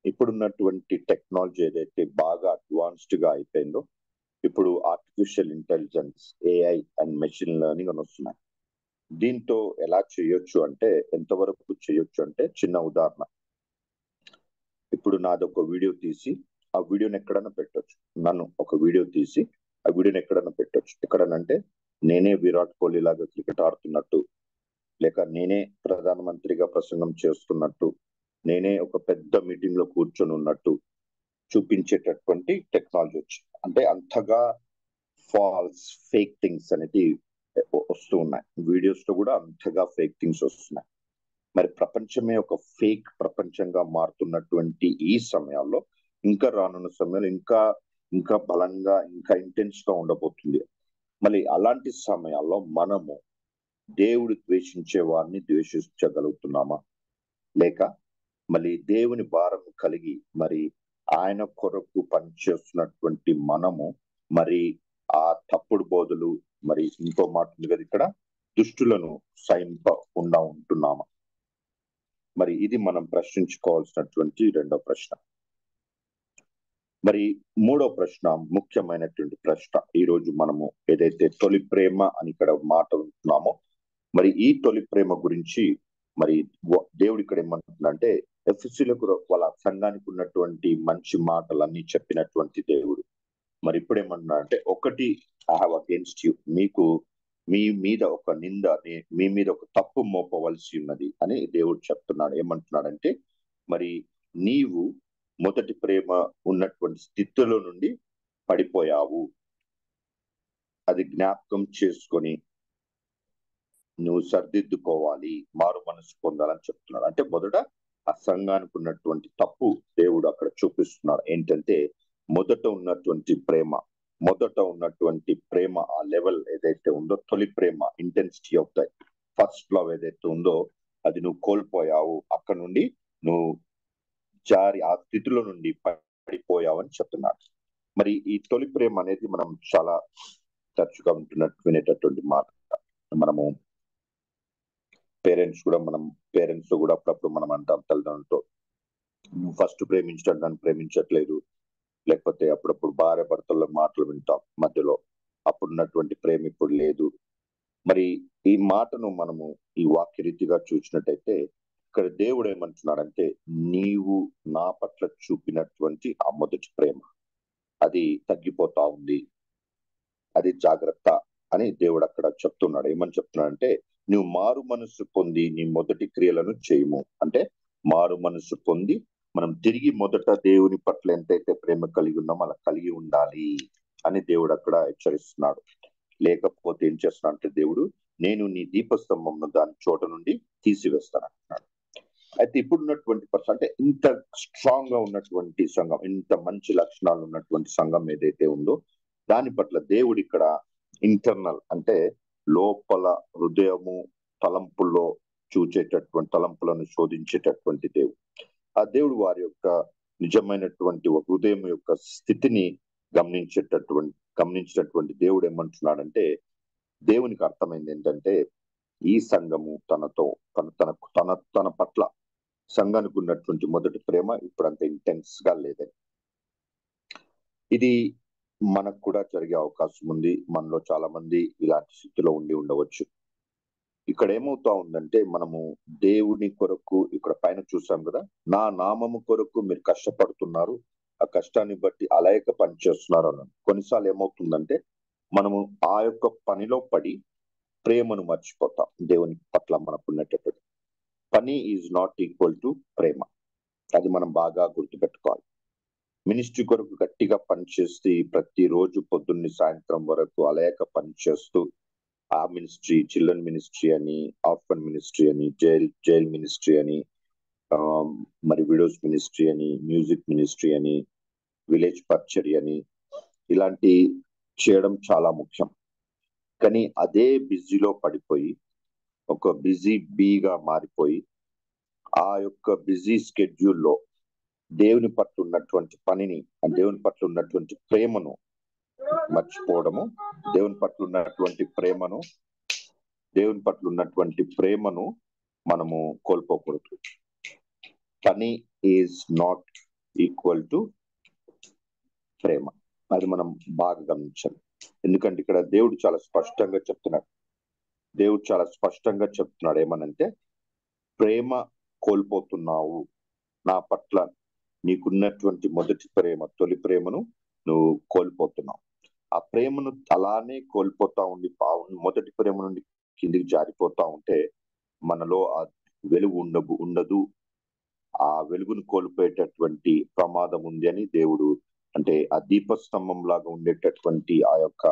ఇప్పుడున్నటువంటి టెక్నాలజీ ఏదైతే బాగా అడ్వాన్స్డ్ గా అయిపోయిందో, ఇప్పుడు artificial intelligence, AI and machine learning అని వస్తున్నాయి. దీంతో ఎలా చేయొచ్చు అంటే, ఎంతవరకు చేయొచ్చు అంటే, చిన్న ఉదాహరణ, ఇప్పుడు నాది ఒక వీడియో తీసి ఆ వీడియోని ఎక్కడన్నా పెట్టొచ్చు. నన్ను ఒక వీడియో తీసి ఆ వీడియోని ఎక్కడన్నా పెట్టొచ్చు. ఎక్కడనంటే నేనే విరాట్ కోహ్లీ లాగా క్రికెట్ ఆడుతున్నట్టు, లేక నేనే ప్రధానమంత్రిగా ప్రసంగం చేస్తున్నట్టు, నేనే ఒక పెద్ద మీటింగ్ లో కూర్చొని ఉన్నట్టు చూపించేటటువంటి టెక్నాలజీ వచ్చింది. అంటే అంతగా ఫాల్స్, ఫేక్ థింగ్స్ అనేది వస్తూ ఉన్నాయి. వీడియోస్ లో కూడా అంతగా ఫేక్ థింగ్స్ వస్తున్నాయి. మరి ప్రపంచమే ఒక ఫేక్ ప్రపంచంగా మారుతున్నటువంటి ఈ సమయాల్లో, ఇంకా రానున్న సమయంలో ఇంకా ఇంకా బలంగా, ఇంకా ఇంటెన్స్ గా ఉండబోతుంది. మళ్ళీ అలాంటి సమయాల్లో మనము దేవుడు ద్వేషించే వారిని ద్వేషించగలుగుతున్నామా? లేక మళ్ళీ దేవుని భారం కలిగి మరి ఆయన కొరకు పనిచేస్తున్నటువంటి మనము మరి ఆ తప్పుడు బోధలు, మరి ఇంకో మాట ఉంది కదా ఇక్కడ, దుష్టులను సహింపకుండా ఉంటున్నామా? మరి ఇది మనం ప్రశ్నించుకోవాల్సినటువంటి రెండో ప్రశ్న. మరి మూడో ప్రశ్న, ముఖ్యమైనటువంటి ప్రశ్న, ఈ రోజు మనము ఏదైతే తొలి ప్రేమ అని ఇక్కడ మాట ఉంటున్నామో, మరి ఈ తొలి ప్రేమ గురించి మరి దేవుడు ఇక్కడ ఏమంటున్నాడంటే, ఎఫెసీయులకు వాళ్ళ సంఘానికి ఉన్నటువంటి మంచి మాటలన్నీ చెప్పినటువంటి దేవుడు మరి ఇప్పుడు ఏమంటున్నాడంటే, ఒకటి ఐ హావ్ అగేన్స్ట్ యూ, మీకు మీ మీద ఒక నింద, మీ మీద ఒక తప్పు మోపవలసి ఉన్నది అని దేవుడు చెప్తున్నాడు. ఏమంటున్నాడంటే, మరి నీవు మొదటి ప్రేమ ఉన్నటువంటి స్థితిలో నుండి పడిపోయావు, అది జ్ఞాపకం చేసుకొని నువ్వు సరిదిద్దుకోవాలి, మారు మనసు పొందాలని చెప్తున్నాడు. అంటే మొదట ఆ సంఘానికి ఉన్నటువంటి తప్పు దేవుడు అక్కడ చూపిస్తున్నాడు. ఏంటంటే మొదట ఉన్నటువంటి ప్రేమ, ఆ లెవెల్ ఏదైతే ఉందో, తొలి ప్రేమ, intensity of the first love ఏదైతే ఉందో అది నువ్వు కోల్పోయావు. అక్కడ నుండి నువ్వు జారి ఆ స్థితిలో నుండి పడిపోయావు అని చెప్తున్నాడు. మరి ఈ తొలి ప్రేమ అనేది మనం చాలా తరచుగా వినేటటువంటి మాట. మనము పేరెంట్స్ కూడా అప్పుడప్పుడు మనం అంటాం తల్లిదండ్రులతో, ఫస్ట్ ప్రేమించడం నన్ను ప్రేమించట్లేదు, లేకపోతే అప్పుడప్పుడు భార్య భర్తల మాటలు వింటాం మధ్యలో, అప్పుడున్నటువంటి ప్రేమ ఇప్పుడు లేదు. మరి ఈ మాటను మనము ఈ వాక్యరీతిగా చూసినట్టయితే, ఇక్కడ దేవుడు ఏమంటున్నాడంటే, నీవు నా పట్ల చూపినటువంటి ఆ మొదటి ప్రేమ అది తగ్గిపోతా ఉంది. అది జాగ్రత్త అని దేవుడు అక్కడ చెప్తున్నాడు. ఏమని చెప్తున్నాడంటే, నువ్వు మారు మనస్సు పొంది నీ మొదటి క్రియలను చేయము. అంటే మారు మనస్సు పొంది మనం తిరిగి మొదట దేవుని పట్ల ఎంతైతే ప్రేమ కలిగి ఉన్నామో అలా కలిగి ఉండాలి అని దేవుడు అక్కడ హెచ్చరిస్తున్నాడు. లేకపోతే ఏం చేస్తున్నాడు అంటే దేవుడు, నేను నీ దీపస్తంభంను దాని చోట నుండి తీసివేస్తాను అంటున్నాడు. అయితే ఇప్పుడున్నటువంటి అంటే ఇంత స్ట్రాంగ్ గా ఉన్నటువంటి సంఘం, ఇంత మంచి లక్షణాలు ఉన్నటువంటి సంఘం ఏదైతే ఉందో దాని పట్ల దేవుడు ఇక్కడ ఇంటర్నల్ అంటే లోపల హృదయము తలంపుల్లో చూచేటటువంటి తలంపులను శోధించేటటువంటి దేవుడు. ఆ దేవుడు వారి యొక్క నిజమైనటువంటి హృదయం యొక్క స్థితిని గమనించేటటువంటి దేవుడు ఏమంటున్నాడంటే, దేవునికి అర్థమైంది ఏంటంటే ఈ సంఘము తన పట్ల సంఘానికి ఉన్నటువంటి మొదటి ప్రేమ ఇప్పుడు అంత ఇంటెన్స్ గా లేదని. ఇది మనకు కూడా జరిగే అవకాశం ఉంది. మనలో చాలా మంది ఇలాంటి స్థితిలో ఉండవచ్చు. ఇక్కడ ఏమవుతా ఉందంటే, మనము దేవుని కొరకు ఇక్కడ పైన చూసాం కదా, నా నామము కొరకు మీరు కష్టపడుతున్నారు, ఆ కష్టాన్ని బట్టి అలయక పని చేస్తున్నారు అన్నాను. కొన్నిసార్లు ఏమవుతుందంటే మనము ఆ యొక్క పనిలో పడి ప్రేమను మర్చిపోతాం. దేవుని పట్ల మనకు ఉన్నటువంటి పని ఈజ్ నాట్ ఈక్వల్ టు ప్రేమ. అది మనం బాగా గుర్తుపెట్టుకోవాలి. మినిస్ట్రీ కొరకు గట్టిగా పనిచేసి ప్రతిరోజు పొద్దున్నే సాయంత్రం వరకు అలయక పనిచేస్తూ ఆ మినిస్ట్రీ, చిల్డ్రన్ మినిస్ట్రీ అని, ఆర్ఫన్ మినిస్ట్రీ అని, జైల్ మినిస్ట్రీ అని, మరి విడోస్ మినిస్ట్రీ అని, మ్యూజిక్ మినిస్ట్రీ అని, విలేజ్ పర్చరీ అని, ఇలాంటి చేయడం చాలా ముఖ్యం. కానీ అదే బిజీలో పడిపోయి ఒక బిజీ బీగా మారిపోయి ఆ యొక్క బిజీ స్కెడ్యూల్లో దేవుని పట్ల ఉన్నటువంటి పనిని, దేవుని పట్ల ఉన్నటువంటి ప్రేమను మర్చిపోవడము, దేవుని పట్ల ఉన్నటువంటి ప్రేమను మనము కోల్పోకూడదు. పని ఈజ్ నాట్ ఈక్వల్ టు ప్రేమ. అది మనం బాగా గమనించాలి. ఎందుకంటే ఇక్కడ దేవుడు చాలా స్పష్టంగా చెప్తున్నాడు. ఏమనంటే, ప్రేమ కోల్పోతున్నావు, నా పట్ల నీకున్నటువంటి మొదటి ప్రేమ, తొలి ప్రేమను నువ్వు కోల్పోతున్నావు. ఆ ప్రేమను అలానే కోల్పోతా ఉండి మొదటి ప్రేమ నుండి కిందికి జారిపోతా ఉంటే మనలో ఆ వెలుగు ఉండదు. ఆ వెలుగును కోల్పోయేటటువంటి ప్రమాదం ఉంది అని దేవుడు, అంటే ఆ దీపస్తంభం లాగా ఉండేటటువంటి ఆ యొక్క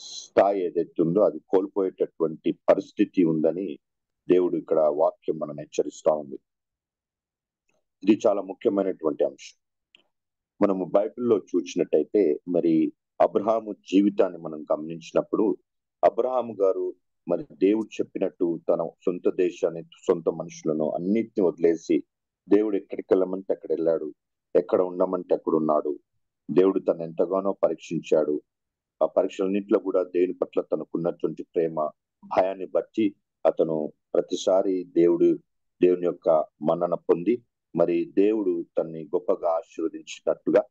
స్థాయి ఏదైతే ఉందో అది కోల్పోయేటటువంటి పరిస్థితి ఉందని దేవుడు ఇక్కడ వాక్యం మనం హెచ్చరిస్తా ఉంది. ఇది చాలా ముఖ్యమైనటువంటి అంశం. మనము బైబిల్లో చూసినట్టయితే మరి అబ్రహాము జీవితాన్ని మనం గమనించినప్పుడు, అబ్రహాము గారు మరి దేవుడు చెప్పినట్టు తన సొంత దేశాన్ని, సొంత మనుషులను అన్నిటిని వదిలేసి దేవుడు ఎక్కడికి వెళ్ళమంటే అక్కడ వెళ్ళాడు, ఎక్కడ ఉండమంటే అక్కడ ఉన్నాడు. దేవుడు తను ఎంతగానో పరీక్షించాడు. ఆ పరీక్షలన్నింటిలో కూడా దేవుని పట్ల తనకున్నటువంటి ప్రేమ, భయాన్ని బట్టి అతను ప్రతిసారి దేవుని యొక్క మన్నన పొంది మరి దేవుడు తన్ని గొప్పగా ఆశీర్వదించినట్టుగా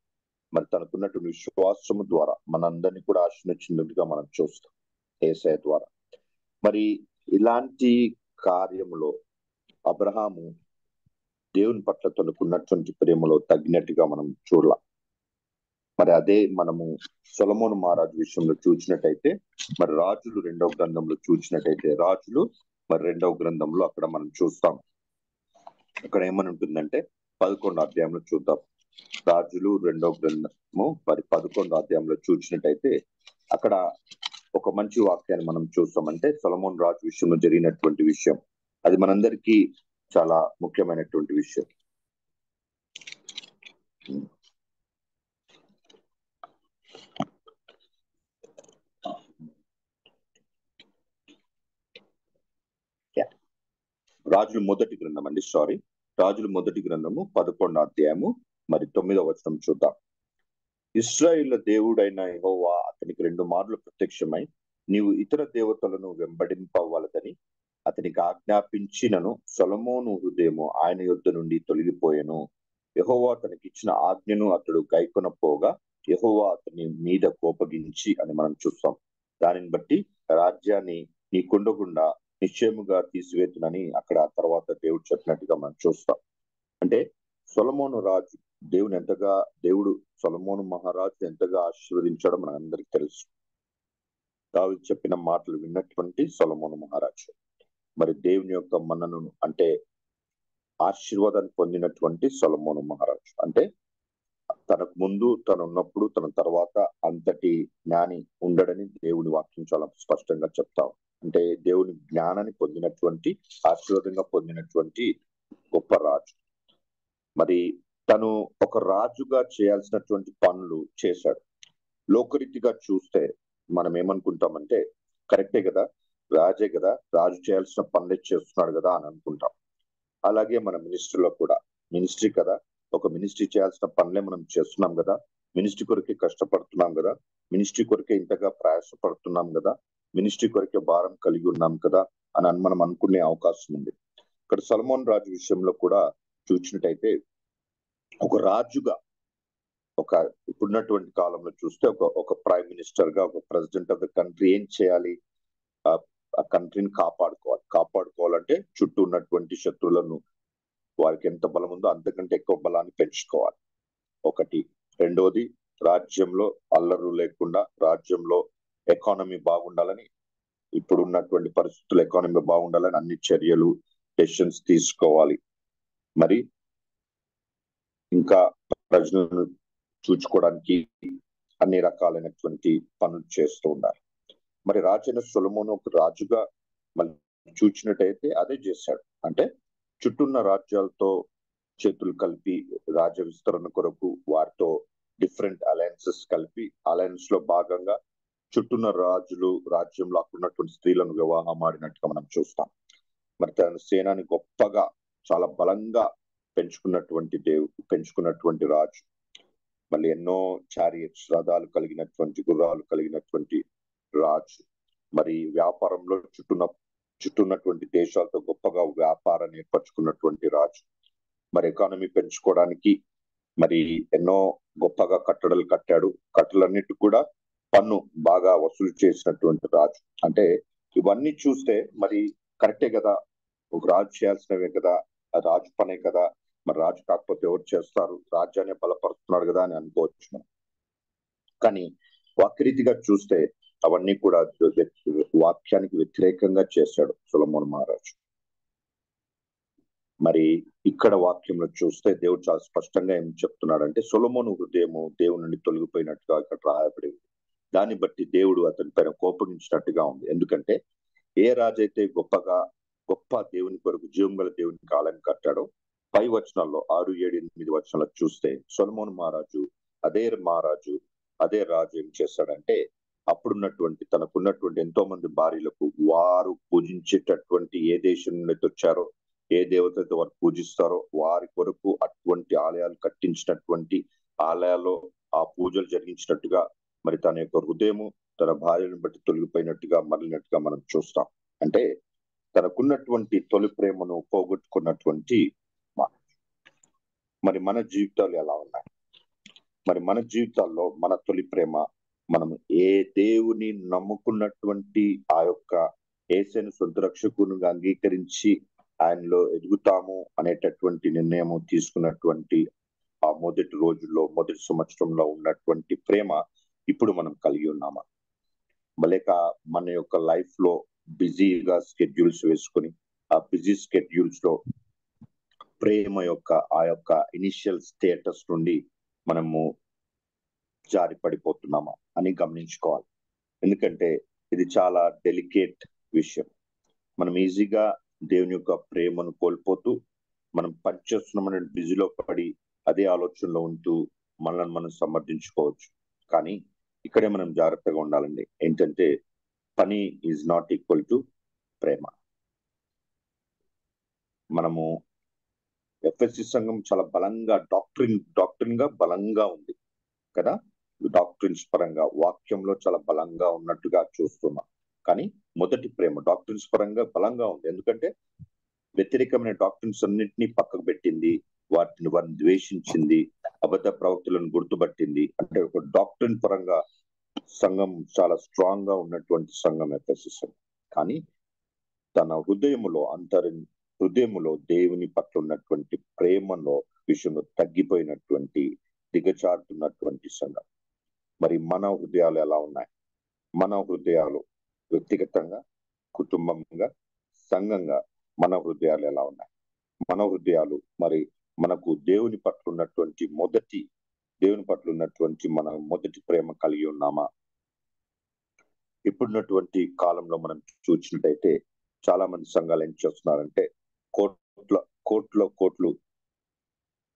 మరి తనకున్నటువంటి విశ్వాసము ద్వారా మనందరినీ కూడా ఆశీర్వదించినట్టుగా మనం చూస్తాం యేసయ్య ద్వారా. మరి ఇలాంటి కార్యములో అబ్రహాము దేవుని పట్ల తనకున్నటువంటి ప్రేమలో తగ్గినట్టుగా మనం చూడాల. మరి అదే మనము సొలొమోను మహారాజు విషయంలో చూసినట్టయితే, మరి రాజులు 2వ గ్రంథంలో చూసినట్టయితే, రాజులు మరి 2వ గ్రంథంలో అక్కడ మనం చూస్తాం. అక్కడ ఏమని ఉంటుందంటే 11వ అధ్యాయంలో చూద్దాం. రాజులు 2వ గ్రంథము మరి 11వ అధ్యాయంలో చూసినట్టయితే అక్కడ ఒక మంచి వాక్యాన్ని మనం చూస్తామంటే, సొలొమోను రాజు విషయంలో జరిగినటువంటి విషయం అది మనందరికీ చాలా ముఖ్యమైనటువంటి విషయం. రాజుల మొదటి గ్రంథము 11వ అధ్యాయము మరి 9వ వచనం చూద్దాం. ఇశ్రాయేలు దేవుడైన యెహోవా అతనికి 2 మార్లు ప్రత్యక్షమై, నీవు ఇతర దేవతలను వెంబడింపవలదని అతనికి ఆజ్ఞాపించినను సొలొమోను హృదయము ఆయన యొద్ద నుండి తొలగిపోయెను. యెహోవా తనకిచ్చిన ఆజ్ఞను అతడు గైకొనపోగా యెహోవా అతని మీద కోపగించి అని మనం చూస్తాం. దానిని బట్టి రాజ్యాన్ని నీకుండకుండా నిశ్చయముగా తీసివేతునని అక్కడ తర్వాత దేవుడు చెప్పినట్టుగా మనం చూస్తాం. అంటే సొలొమోను రాజు దేవుడు సొలొమోను మహారాజు ఎంతగా ఆశీర్వదించడం మనందరికి తెలుసు. దావీదు చెప్పిన మాటలు విన్నటువంటి సొలొమోను మహారాజు మరి దేవుని యొక్క మన్ననను అంటే ఆశీర్వాదాన్ని పొందినటువంటి సొలొమోను మహారాజు. అంటే తనకు ముందు తను ఉన్నప్పుడు తన తర్వాత అంతటి జ్ఞాని ఉండడని దేవుని వాక్యం చాలా స్పష్టంగా చెప్తాం. అంటే దేవుని జ్ఞానాన్ని పొందినటువంటి ఆశీర్వాదంగా పొందినటువంటి గొప్ప రాజు. మరి తను ఒక రాజుగా చేయాల్సినటువంటి పనులు చేశాడు. లోకరీతిగా చూస్తే మనం ఏమనుకుంటామంటే కరెక్టే కదా, రాజే కదా, రాజు చేయాల్సిన పనులే చేస్తున్నాడు కదా అని అనుకుంటాం. అలాగే మన మినిస్ట్రీలో కూడా మినిస్ట్రీ కదా, ఒక మినిస్ట్రీ చేయాల్సిన పనులే మనం చేస్తున్నాం కదా, మినిస్ట్రీ కొరకే కష్టపడుతున్నాం కదా, మినిస్ట్రీ కొరకే ఇంతగా ప్రయాసపడుతున్నాం కదా, మినిస్ట్రీ కొరకే భారం కలిగి ఉన్నాం కదా అని మనం అనుకునే అవకాశం ఉంది. ఇక్కడ సొలొమోను రాజు విషయంలో కూడా చూసినట్టయితే ఒక రాజుగా ఒక ఇప్పుడున్నటువంటి కాలంలో చూస్తే ఒక ప్రైమ్ మినిస్టర్ గా ఒక ప్రెసిడెంట్ ఆఫ్ ద కంట్రీ ఏం చేయాలి? ఆ కంట్రీని కాపాడుకోవాలంటే చుట్టూ ఉన్నటువంటి శత్రువులను వారికి ఎంత బలం ఉందో అంతకంటే ఎక్కువ బలాన్ని పెంచుకోవాలి ఒకటి. రెండవది రాజ్యంలో అల్లర్లు లేకుండా రాజ్యంలో ఎకానమీ బాగుండాలని, ఇప్పుడు ఉన్నటువంటి పరిస్థితులు ఎకానమీ బాగుండాలని అన్ని చర్యలు డెసిషన్స్ తీసుకోవాలి. మరి ఇంకా ప్రజలను చూచుకోవడానికి అన్ని రకాలైనటువంటి పనులు చేస్తూ ఉండాలి. మరి రాజైన సొలొమోను ఒక రాజుగా మళ్ళీ చూచినట్టయితే అదే చేశాడు. అంటే చుట్టూన్న రాజ్యాలతో చేతులు కలిపి రాజ్య విస్తరణ కొరకు వారితో డిఫరెంట్ అలయన్సెస్ కలిపి అలయన్స్ లో భాగంగా చుట్టూన్న రాజ్యంలో అక్కడున్నటువంటి స్త్రీలను వివాహం ఆడినట్టుగా మనం చూస్తాం. మరి తన సేనాని గొప్పగా చాలా బలంగా పెంచుకున్నటువంటి రాజు. మళ్ళీ ఎన్నో చారియట్స్ రథాలు కలిగినటువంటి గుర్రాలు కలిగినటువంటి రాజు. మరి వ్యాపారంలో చుట్టూన్నటువంటి దేశాలతో గొప్పగా వ్యాపారాన్ని ఏర్పరచుకున్నటువంటి రాజు. మరి ఎకానమీ పెంచుకోవడానికి మరి ఎన్నో గొప్పగా కట్టడలు కట్టాడు. కట్టలన్నిటి కూడా పన్ను బాగా వసూలు చేసినటువంటి రాజు. అంటే ఇవన్నీ చూస్తే మరి కరెక్టే కదా, ఒక రాజు చేయాల్సినవే కదా, రాజు పనే కదా, మరి రాజు కాకపోతే ఎవరు చేస్తారు, రాజ్యాన్ని బలపరుస్తున్నాడు కదా అని అనుకోవచ్చు మనం. కానీ వాక్యరీతిగా చూస్తే అవన్నీ కూడా వాక్యానికి వ్యతిరేకంగా చేశాడు సొలొమోను మహారాజు. మరి ఇక్కడ వాక్యంలో చూస్తే దేవుడు చాలా స్పష్టంగా ఏం చెప్తున్నాడంటే సొలొమోను హృదయము దేవుని నుండి తొలగిపోయినట్టుగా ఇక్కడ రాయబడి ఉంది. దాన్ని బట్టి దేవుడు అతని పైన కోపగించినట్టుగా ఉంది. ఎందుకంటే ఏ రాజైతే గొప్ప దేవుని కొరకు జీవం గల దేవునికి ఆలయం కట్టాడో పై వచనాల్లో 6, 7, 8 వచనాల్లో చూస్తే సొలొమోను మహారాజు అదే రాజు ఏం చేశాడంటే అప్పుడున్నటువంటి తనకున్నటువంటి ఎంతో మంది భార్యలకు వారు పూజించేటటువంటి ఏ దేశం నుండి వచ్చారో ఏ దేవతతో వారు పూజిస్తారో వారి కొరకు అటువంటి ఆలయాలు కట్టించినటువంటి ఆలయాల్లో ఆ పూజలు జరిగించినట్టుగా మరి తన యొక్క హృదయము తన భార్యను బట్టి తొలగిపోయినట్టుగా మరలినట్టుగా మనం చూస్తాం. అంటే తనకున్నటువంటి తొలి ప్రేమను పోగొట్టుకున్నటువంటి మరి మన జీవితాలు ఎలా ఉన్నాయి? మరి మన జీవితాల్లో మన తొలి ప్రేమ, మనం ఏ దేవుని నమ్ముకున్నటువంటి ఆ యొక్క యేసుని సొంత రక్షకునిగా అంగీకరించి ఆయనలో ఎదుగుతాము అనేటటువంటి నిర్ణయం తీసుకున్నటువంటి ఆ మొదటి రోజుల్లో మొదటి సంవత్సరంలో ఉన్నటువంటి ప్రేమ ఇప్పుడు మనం కలిగి ఉన్నామా? లేక మన యొక్క లైఫ్ లో బిజీగా స్కెడ్యూల్స్ వేసుకొని ఆ బిజీ స్కెడ్యూల్స్ లో ప్రేమ యొక్క ఆ యొక్క ఇనిషియల్ స్టేటస్ నుండి మనము జారి పడిపోతున్నామా అని గమనించుకోవాలి. ఎందుకంటే ఇది చాలా డెలికేట్ విషయం. మనం ఈజీగా దేవుని యొక్క ప్రేమను కోల్పోతూ మనం పనిచేస్తున్నామనే బిజీలో పడి అదే ఆలోచనలో ఉంటూ మనల్ని మనం సమర్థించుకోవచ్చు. కానీ ఇక్కడే మనం జాగ్రత్తగా ఉండాలండి. ఏంటంటే పని ఈజ్ నాట్ ఈక్వల్ టు ప్రేమ. మనము ఎఫ్ఎస్సి సంఘం చాలా బలంగా డాక్ట్రిన్ గా బలంగా ఉంది కదా, డాక్ట్రిన్స్ పరంగా వాక్యంలో చాలా బలంగా ఉన్నట్టుగా చూస్తున్నాం. కానీ మొదటి ప్రేమ డాక్ట్రిన్స్ పరంగా బలంగా ఉంది. ఎందుకంటే వ్యతిరేకమైన డాక్ట్రిన్స్ అన్నింటినీ పక్కకు పెట్టింది, వారిని ద్వేషించింది, అబద్ధ ప్రవక్తలను గుర్తుపట్టింది. అంటే ఒక డాక్ట్రిన్ పరంగా సంఘం చాలా స్ట్రాంగ్ గా ఉన్నటువంటి సంఘం ఎఫెసీ సంఘం. కానీ తన హృదయములో దేవుని పట్ల ఉన్నటువంటి ప్రేమలో విషయంలో తగ్గిపోయినటువంటి దిగజారుతున్నటువంటి సంఘం. మరి మన హృదయాలు ఎలా ఉన్నాయి? మన హృదయాలు వ్యక్తిగతంగా, కుటుంబంగా, సంఘంగా మన హృదయాలు ఎలా ఉన్నాయి? మన హృదయాలు మరి మనకు దేవుని పట్ల ఉన్నటువంటి మన మొదటి ప్రేమ కలిగి ఉన్నామా? ఇప్పుడున్నటువంటి కాలంలో మనం చూసినట్టయితే చాలా మంది సంఘాలు ఏం చేస్తున్నారంటే కోట్లు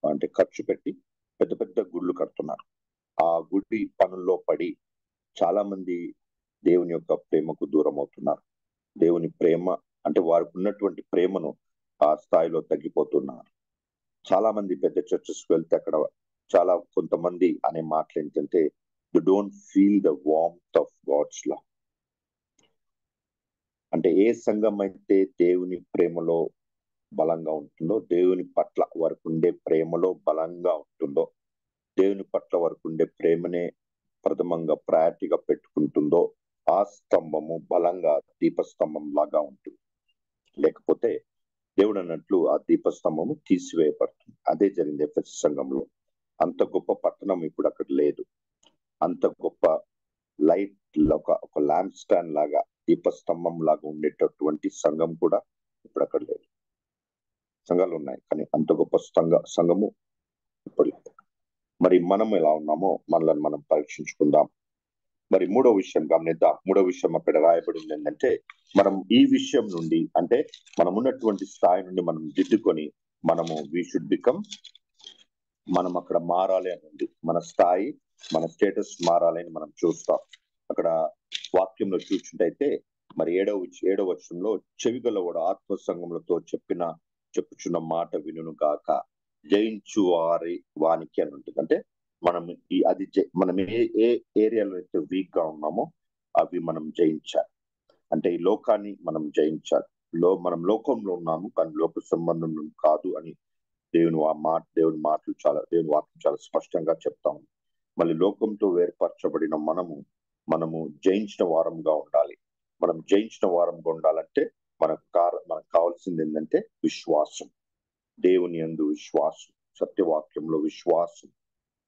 అంటే ఖర్చు పెట్టి పెద్ద పెద్ద గుళ్ళు కడుతున్నారు. ఆ గుడి పనుల్లో పడి చాలా మంది దేవుని యొక్క ప్రేమకు దూరం అవుతున్నారు. దేవుని ప్రేమ అంటే వారికి ఉన్నటువంటి ప్రేమను ఆ స్థాయిలో తగ్గిపోతున్నారు. చాలా మంది పెద్ద చర్చెస్కి వెళ్తే అక్కడ చాలా కొంతమంది అనే మాటలు ఏంటంటే you don't feel the warmth of God's love. అంటే ఏ సంఘం అయితే దేవుని ప్రేమలో బలంగా ఉంటుందో, దేవుని పట్ల వారికి ఉండే ప్రేమలో బలంగా ఉంటుందో, దేవుని పట్ల వారికి ఉండే ప్రేమనే ప్రథమంగా ప్రయారిటీగా పెట్టుకుంటుందో ఆ స్తంభము బలంగా దీపస్తంభం లాగా ఉంటుంది. లేకపోతే దేవుడు అన్నట్లు ఆ దీపస్తంభము తీసివేయబడుతుంది. అదే జరిగింది ఎఫెసు సంఘంలో. అంత గొప్ప పట్టణం ఇప్పుడు అక్కడ లేదు. అంత గొప్ప లైట్ ఒక ల్యాంప్ స్టాండ్ లాగా దీపస్తంభం లాగా ఉండేటటువంటి సంఘం కూడా ఇప్పుడు అక్కడ లేదు. సంఘాలు ఉన్నాయి కానీ అంత గొప్ప సంఘము ఇప్పుడు లేదు. మరి మనం ఎలా ఉన్నామో మనల్ని మనం పరీక్షించుకుందాం. మరి మూడో విషయం గమనిద్దాం. మూడో విషయం అక్కడ రాయబడింది ఏంటంటే మనం ఈ విషయం నుండి అంటే మనం ఉన్నటువంటి స్థాయి నుండి మనం దిద్దుకొని మనము వీ షుడ్ బికమ్ మనం అక్కడ మారాలి అని ఉంది. మన స్థాయి మన స్టేటస్ మారాలి అని మనం చూస్తాం. అక్కడ వాక్యంలో చూచుంటైతే మరి ఏడవ వచనంలో చెవిగలవాడు ఆత్మ సంఘములతో చెప్పుచున్న మాట వినును గాక జయించు వానికి అని ఉంటుంది. అంటే మనం మనం ఏ ఏరియాలో అయితే వీక్ గా ఉన్నామో అవి మనం జయించాలి. అంటే ఈ లోకాన్ని మనం జయించాలి. మనం లోకంలో ఉన్నాము కానీ లోక సంబంధం కాదు అని దేవుని వాక్యం చాలా స్పష్టంగా చెప్తాము. మళ్ళీ లోకంతో వేర్పరచబడిన మనము జయించిన వారంగా ఉండాలి. మనం జయించిన వారంగా ఉండాలంటే మనకు కావాల్సింది ఏంటంటే విశ్వాసం, దేవుని యందు విశ్వాసం, సత్యవాక్యంలో విశ్వాసం,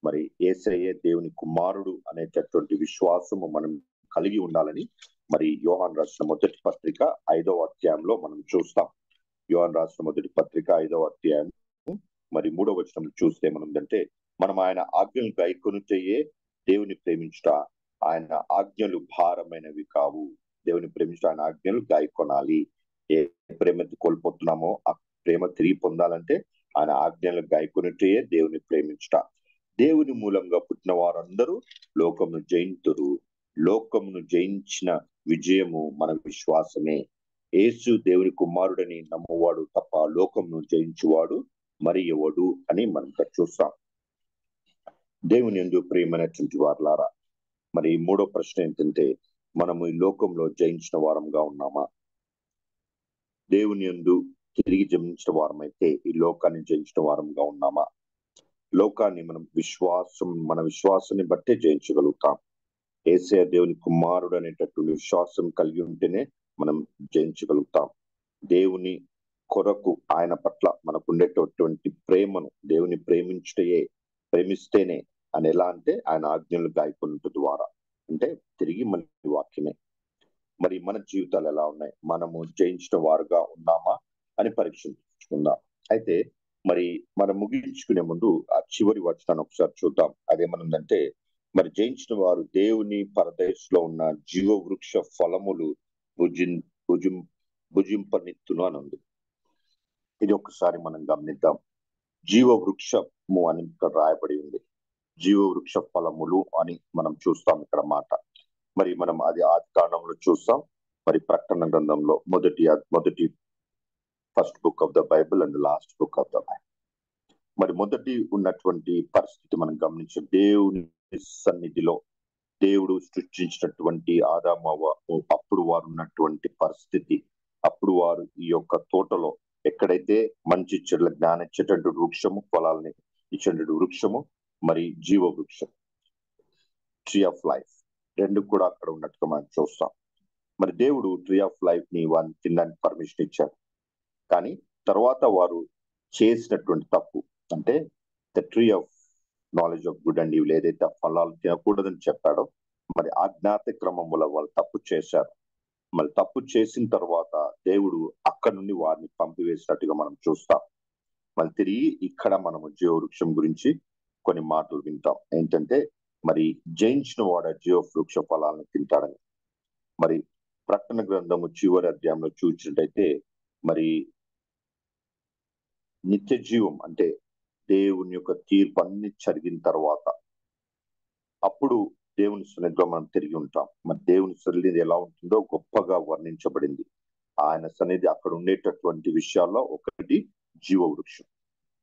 మరి యేసయ్యే దేవుని కుమారుడు అనేటటువంటి విశ్వాసము మనం కలిగి ఉండాలని మరి యోహాను రాసిన మొదటి పత్రిక 5వ అధ్యాయంలో మనం చూస్తాం. యోహాను రాసిన మొదటి పత్రిక 5వ అధ్యాయం మరి 3వ వచనం చూస్తే ఏమనుందంటే మనం ఆయన ఆజ్ఞలు గైకొనుటయే దేవుని ప్రేమించుట, ఆయన ఆజ్ఞలు భారమైనవి కావు. దేవుని ప్రేమించుట, ఆయన ఆజ్ఞలు గైకొనాలి. ఏ ప్రేమ కోల్పోతున్నామో ఆ ప్రేమ తిరిగి పొందాలంటే ఆయన ఆజ్ఞలు గైకొనుటయే దేవుని ప్రేమించుట. దేవుని మూలంగా పుట్టిన వారందరూ లోకమును జయింతురు. లోకమును జయించిన విజయము మన విశ్వాసమే. యేసు దేవుని కుమారుడని నమ్మువాడు తప్ప లోకమును జయించువాడు మరి ఎవడు అని మనం చూస్తాం. దేవుని యందు ప్రియమైనటువంటి వారలారా, మరి మూడో ప్రశ్న ఏంటంటే మనము ఈ లోకంలో జయించిన వారంగా ఉన్నామా? దేవుని యందు తిరిగి జయించిన వారమైతే ఈ లోకాన్ని జయించిన వారంగా ఉన్నామా? లోకాన్ని మన విశ్వాసాన్ని బట్టే జయించగలుగుతాం. యేసయ్య దేవుని కుమారుడు అనేటటువంటి విశ్వాసం కలిగి ఉంటేనే మనం జయించగలుగుతాం. దేవుని కొరకు ఆయన పట్ల మనకు ఉండేటటువంటి ప్రేమను దేవుని ప్రేమిస్తేనే అని ఎలా అంటే ఆయన ఆజ్ఞలు గాయకొనుట ద్వారా, అంటే తిరిగి మన వాక్యమే. మరి మన జీవితాలు ఎలా ఉన్నాయి? మనము జయించిన వారుగా ఉన్నామా అని పరీక్షించుకుందాం. అయితే మరి మనం ముగించుకునే ముందు ఆ చివరి వచనాన్ని ఒకసారి చూద్దాం. అదేమనుందంటే మరి జయించిన వారు దేవుని పరదేశంలో ఉన్న జీవవృక్ష ఫలములు భుజింపనిత్తును అని ఉంది. ఇది ఒకసారి మనం గమనిద్దాం. జీవవృక్షము అని ఇక్కడ రాయబడి ఉంది. జీవవృక్ష ఫలములు అని మనం చూస్తాం ఇక్కడ మాట. మరి మనం అది ఆదికాండంలో చూస్తాం, మరి ప్రకటన గ్రంథంలో మొదటి first book of the Bible and last book of the Bible. మరి మొదటి ఉన్నటువంటి పరిస్థితి మనం గమనించే దేవుని సన్నిధిలో దేవుడు సృష్టించినటువంటి ఆదాము హవ్వ అప్పుడు వారు ఉన్నటువంటి పరిస్థితి, అప్పుడు వారు ఈ యొక్క తోటలో ఎక్కడైతే మంచి చెట్ల జ్ఞానం ఇచ్చేటటువంటి వృక్షము, ఫలాలని ఇచ్చేటటువంటి వృక్షము, మరి జీవ వృక్షం ట్రీ ఆఫ్ లైఫ్ రెండు కూడా అక్కడ ఉన్నట్టుగా మనం చూస్తాం. మరి దేవుడు ట్రీ ఆఫ్ లైఫ్ ని వారిని తినడానికి పర్మిషన్ ఇచ్చారు. కానీ తర్వాత వారు చేసినటువంటి తప్పు అంటే the tree of knowledge of good and evil, ఏదైతే ఫలాలు తినకూడదని చెప్పాడో మరి ఆజ్ఞాత క్రమముల వాళ్ళు తప్పు చేశారు. మరి తప్పు చేసిన తర్వాత దేవుడు అక్కడి నుండి వారిని పంపివేసినట్టుగా మనం చూస్తాం. మరి తిరిగి ఇక్కడ మనము జీవవృక్షం గురించి కొన్ని మాటలు వింటాం. ఏంటంటే మరి జయించిన వాడ జీవవృక్ష ఫలాలను తింటాడని. మరి ప్రకటన గ్రంథము చివరి అధ్యాయంలో చూసినట్టయితే మరి నిత్య జీవం అంటే దేవుని యొక్క తీర్పు అన్ని జరిగిన తర్వాత అప్పుడు దేవుని సన్నిధిలో మనం తిరిగి ఉంటాం. మరి దేవుని సన్నిధి ఎలా ఉంటుందో గొప్పగా వర్ణించబడింది. ఆయన సన్నిధి అక్కడ ఉండేటటువంటి విషయాల్లో ఒకటి జీవవృక్షం.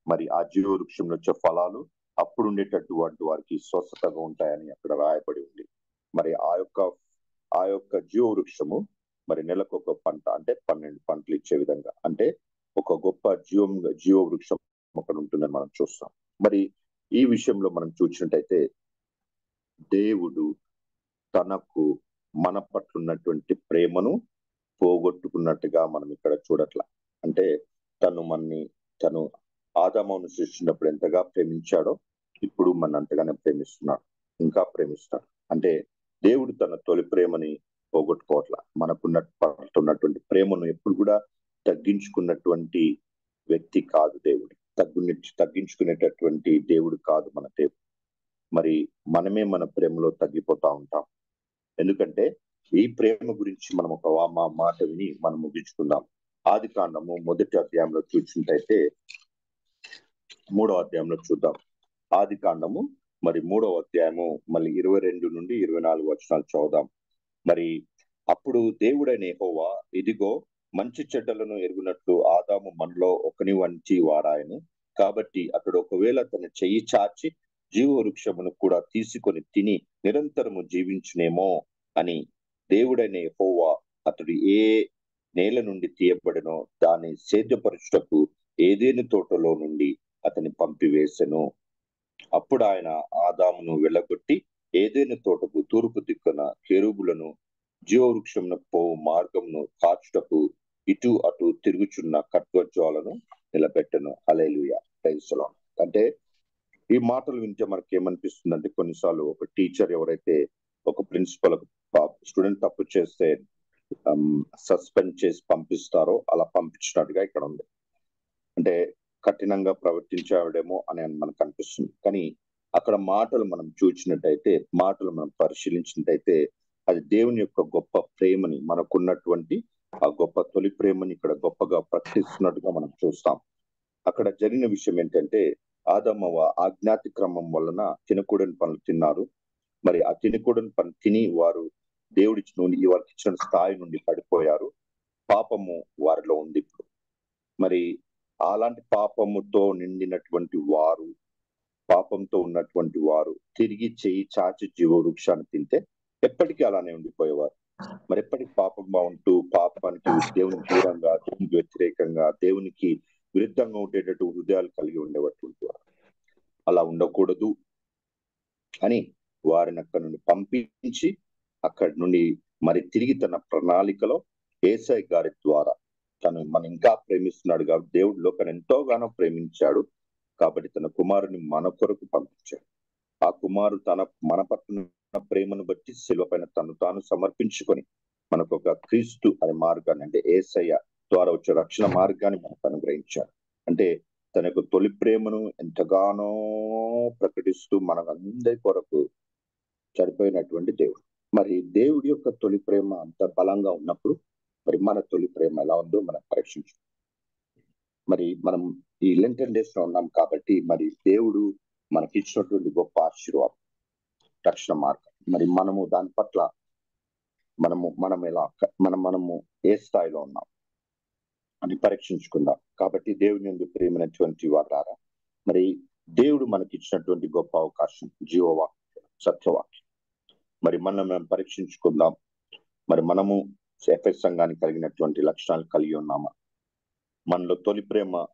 మరి ఆ జీవవృక్షంలో వచ్చే ఫలాలు అప్పుడు ఉండేటటువంటి వారికి స్వస్థతగా ఉంటాయని అక్కడ రాయబడి ఉంది. మరి ఆ యొక్క జీవవృక్షము మరి నెలకు ఒక పంట అంటే 12 పంటలు ఇచ్చే విధంగా అంటే ఒక గొప్ప జీవవృక్షం అక్కడ ఉంటుందని మనం చూస్తాం. మరి ఈ విషయంలో మనం చూసినట్టయితే దేవుడు తనకు మన పట్ల ఉన్నటువంటి ప్రేమను పోగొట్టుకున్నట్టుగా మనం ఇక్కడ చూడట్లా. అంటే తను ఆదామును సృష్టించినప్పుడు ఎంతగా ప్రేమించాడో ఇప్పుడు మన అంతగానే ప్రేమిస్తున్నాడు, ఇంకా ప్రేమిస్తాడు. అంటే దేవుడు తన తొలి ప్రేమని పోగొట్టుకోవట్లా. మనకున్నటువంటి ప్రేమను ఎప్పుడు కూడా తగ్గించుకున్నటువంటి వ్యక్తి కాదు దేవుడు. తగ్గించుకునేటటువంటి దేవుడు కాదు మన దేవుడు. మరి మనమే మన ప్రేమలో తగ్గిపోతా ఉంటాం. ఎందుకంటే ఈ ప్రేమ గురించి మనం ఒక మాట విని మనం ముగించుకుందాం. ఆది కాండము 1వ అధ్యాయంలో చూసినట్టయితే 3వ అధ్యాయంలో చూద్దాం. ఆది కాండము మరి 3వ అధ్యాయము మళ్ళీ 22 నుండి 24 వచనాలు చదువుదాం. మరి అప్పుడు దేవుడైన యెహోవా, ఇదిగో మంచి చెడ్డలను ఎరుగునట్లు ఆదాము మనలో ఒకని వంటి వాడాయను. కాబట్టి అతడు ఒకవేళ తన చెయ్యి చాచి జీవవృక్షమును కూడా తీసుకొని తిని నిరంతరము జీవించునేమో అని దేవుడైన యెహోవా అతడు ఏ నేల నుండి తీయబడినో దాన్ని సేద్యపరచుటకు ఏదేను తోటలో నుండి అతని పంపివేసెను. అప్పుడు ఆయన ఆదామును వెళ్ళగొట్టి ఏదేను తోటకు తూర్పు దిక్కున కెరూబులను జీవవృక్షమునకు పోవు మార్గమును కాచుటకు ఇటు అటు తిరుగుచున్న ఖడ్గజ్వాలను నిలబెట్టెను. హల్లెలూయా, ప్రైజ్ ది లార్డ్. అంటే ఈ మాటలు వింటే మనకి ఏమనిపిస్తుంది అంటే, కొన్నిసార్లు ఒక టీచర్ ఎవరైతే ఒక ప్రిన్సిపల్ స్టూడెంట్ తప్పు చేస్తే సస్పెండ్ చేసి పంపిస్తారో అలా పంపించినట్టుగా ఇక్కడ ఉంది. అంటే కఠినంగా ప్రవర్తించాడేమో అని మనకు అనిపిస్తుంది. కానీ అక్కడ మాటలు మనం చూసినట్టయితే, మాటలు మనం పరిశీలించినట్టయితే అది దేవుని యొక్క గొప్ప ప్రేమని, మనకున్నటువంటి ఆ గొప్ప తొలి ప్రేమని ఇక్కడ గొప్పగా ప్రకటిస్తున్నట్టుగా మనం చూస్తాం. అక్కడ జరిగిన విషయం ఏంటంటే, ఆదామవ్వ ఆజ్ఞాతి క్రమం వలన తినకూడని పనులు తిన్నారు. మరి ఆ తినకూడని పని తిని వారు దేవుడి నుండి వారికి ఇచ్చిన స్థాయి నుండి పడిపోయారు. పాపము వారిలో ఉంది ఇప్పుడు. మరి అలాంటి పాపముతో నిండినటువంటి వారు, పాపంతో ఉన్నటువంటి వారు తిరిగి చెయ్యి చాచి జీవవృక్షాన్ని తింటే ఎప్పటికీ అలానే ఉండిపోయేవారు. మరి ఎప్పటికి పాపంగా ఉంటూ పాపానికి దేవునికి దూరంగా, దేవునికి వ్యతిరేకంగా, దేవునికి విరుద్ధంగా ఉండేటట్టు హృదయాలు కలిగి ఉండేటటువంటి వారు. అలా ఉండకూడదు అని వారిని అక్కడి నుండి పంపించి అక్కడి నుండి మరి తిరిగి తన ప్రణాళికలో యేసయ్య గారి ద్వారా తను మనం ఇంకా ప్రేమిస్తున్నాడు కాబట్టి, దేవుడు లోకాన్ని ఎంతోగానో ప్రేమించాడు కాబట్టి తన కుమారుని మన కొరకు పంపించాడు. ఆ కుమారుడు మన పట్ల ప్రేమను బట్టి శిలువ పైన తను తాను సమర్పించుకొని మనకు ఒక క్రీస్తు అనే మార్గాన్ని, అంటే యేసయ్య ద్వారా వచ్చే రక్షణ మార్గాన్ని మనకు అనుగ్రహించాడు. అంటే తన యొక్క తొలి ప్రేమను ఎంతగానో ప్రకటిస్తూ మనందరి కొరకు చనిపోయినటువంటి దేవుడు. మరి దేవుడి యొక్క తొలి ప్రేమ అంత బలంగా ఉన్నప్పుడు మరి మన తొలి ప్రేమ ఎలా ఉందో మనం పరీక్షించు. మరి మనం ఈ లెంటన్ డేస్ లో ఉన్నాం కాబట్టి మరి దేవుడు మనకి ఇచ్చినటువంటి గొప్ప ఆశీర్వాదం రక్షణ మార్గం. మరి మనము దాని పట్ల మనము ఏ స్థాయిలో ఉన్నాం అని పరీక్షించుకుందాం. కాబట్టి దేవుని యందు ప్రేమైనటువంటి వారారా, మరి దేవుడు మనకి ఇచ్చినటువంటి గొప్ప అవకాశం జీవవాక్యం, సత్యవాక్యం. మరి మనం పరీక్షించుకుందాం. మరి మనము ఎఫెస్ సంఘానికి కలిగినటువంటి లక్షణాలు కలిగి ఉన్నామా? మనలో తొలి ప్రేమ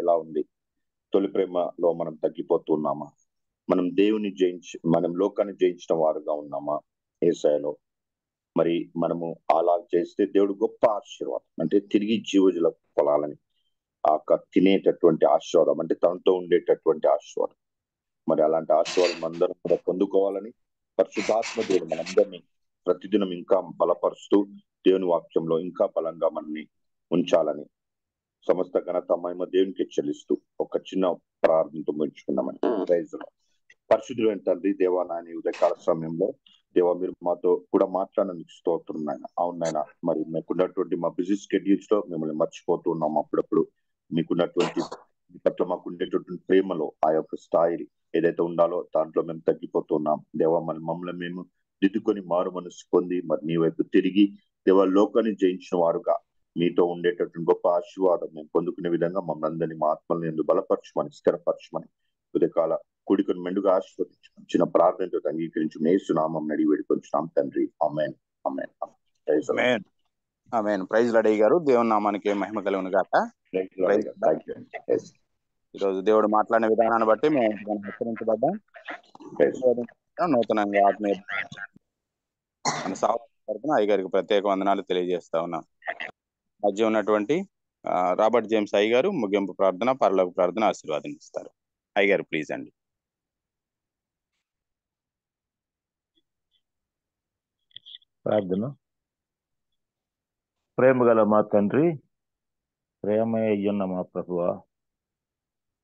ఎలా ఉంది? తొలి ప్రేమలో మనం తగ్గిపోతున్నామా? మనం లోకాన్ని జయించిన వారుగా ఉన్నామా యేసయ్యలో? మరి మనము అలా చేస్తే దేవుడు గొప్ప ఆశీర్వాదం, అంటే తిరిగి జీవజల పొలాలని తినేటటువంటి ఆశీర్వాదం, అంటే తనతో ఉండేటటువంటి ఆశీర్వాదం. మరి అలాంటి ఆశీర్వాదం అందరం కూడా పొందుకోవాలని పరిశుద్ధాత్మ దేవుడు మనందరినీ ప్రతిదినం ఇంకా బలపరుస్తూ దేవుని వాక్యంలో ఇంకా బలంగా మనల్ని ఉంచాలని సమస్త ఘనత మహిమ దేవునికి చెల్లిస్తూ ఒక చిన్న ప్రార్థనతో ముగించుకున్నామని. Praise the lord. పరిశుద్ధుడైన తండ్రి దేవా, నాయన ఉదయకాల సమయంలో దేవా మీరు మాతో కూడా మాట్లాడడానికి స్తోత్రం నాయన. అవును నాయన, మరి మీకున్నటువంటి మా బిజీ స్కెడ్యూల్స్ లో మిమ్మల్ని మర్చిపోతూ ఉన్నాం. అప్పుడప్పుడు మీకున్నటువంటి మీ పట్ల మాకు ఉండేటటువంటి ప్రేమలో ఆ యొక్క స్థాయి ఏదైతే ఉండాలో దాంట్లో మేము తగ్గిపోతున్నాం. దేవా మరి మమ్మల్ని మేము దిద్దుకొని మారు మనసు పొంది మరి నీ వైపు తిరిగి దేవా లోకాన్ని జయించిన వారుగా మీతో ఉండేటటువంటి గొప్ప ఆశీర్వాదం మేము పొందుకునే విధంగా మమ్మల్ని అందరినీ మా ఆత్మల్ని ఎందుకు బలపరచమని స్థిరపరచమని ఉదయకాల కూడికను మెండుగా ఆశీర్వదించమని చిన్న ప్రార్థనతో అంగీకరించి యేసు నామం నడిగి వేడుకొంచున్నాం తండ్రి. ఆమేన్ ఆమేన్ ఆమేన్ ఆమేన్. ప్రైజ్ లార్డ్ అయ్య గారు, దేవుని నామానికి మహిమ కలుగును గాక. ఈరోజు దేవుడు మాట్లాడిన విధానాన్ని బట్టి మేము హెచ్చరించబడ్డాం. నూతనంగా ఆత్మీయ మన తరపున అయ్యగారికి ప్రత్యేక వందనాలు తెలియజేస్తా ఉన్నాం. మధ్య ఉన్నటువంటి రాబర్ట్ జేమ్స్ అయ్య గారు ముగింపు ప్రార్థన, పరలోక ప్రార్థన ఆశీర్వాదం ఇస్తారు. అయ్యగారు ప్లీజ్ అండి. ప్రార్థన. ప్రేమ గల మా తండ్రి, ప్రేమయ్యున్న మా ప్రభువా,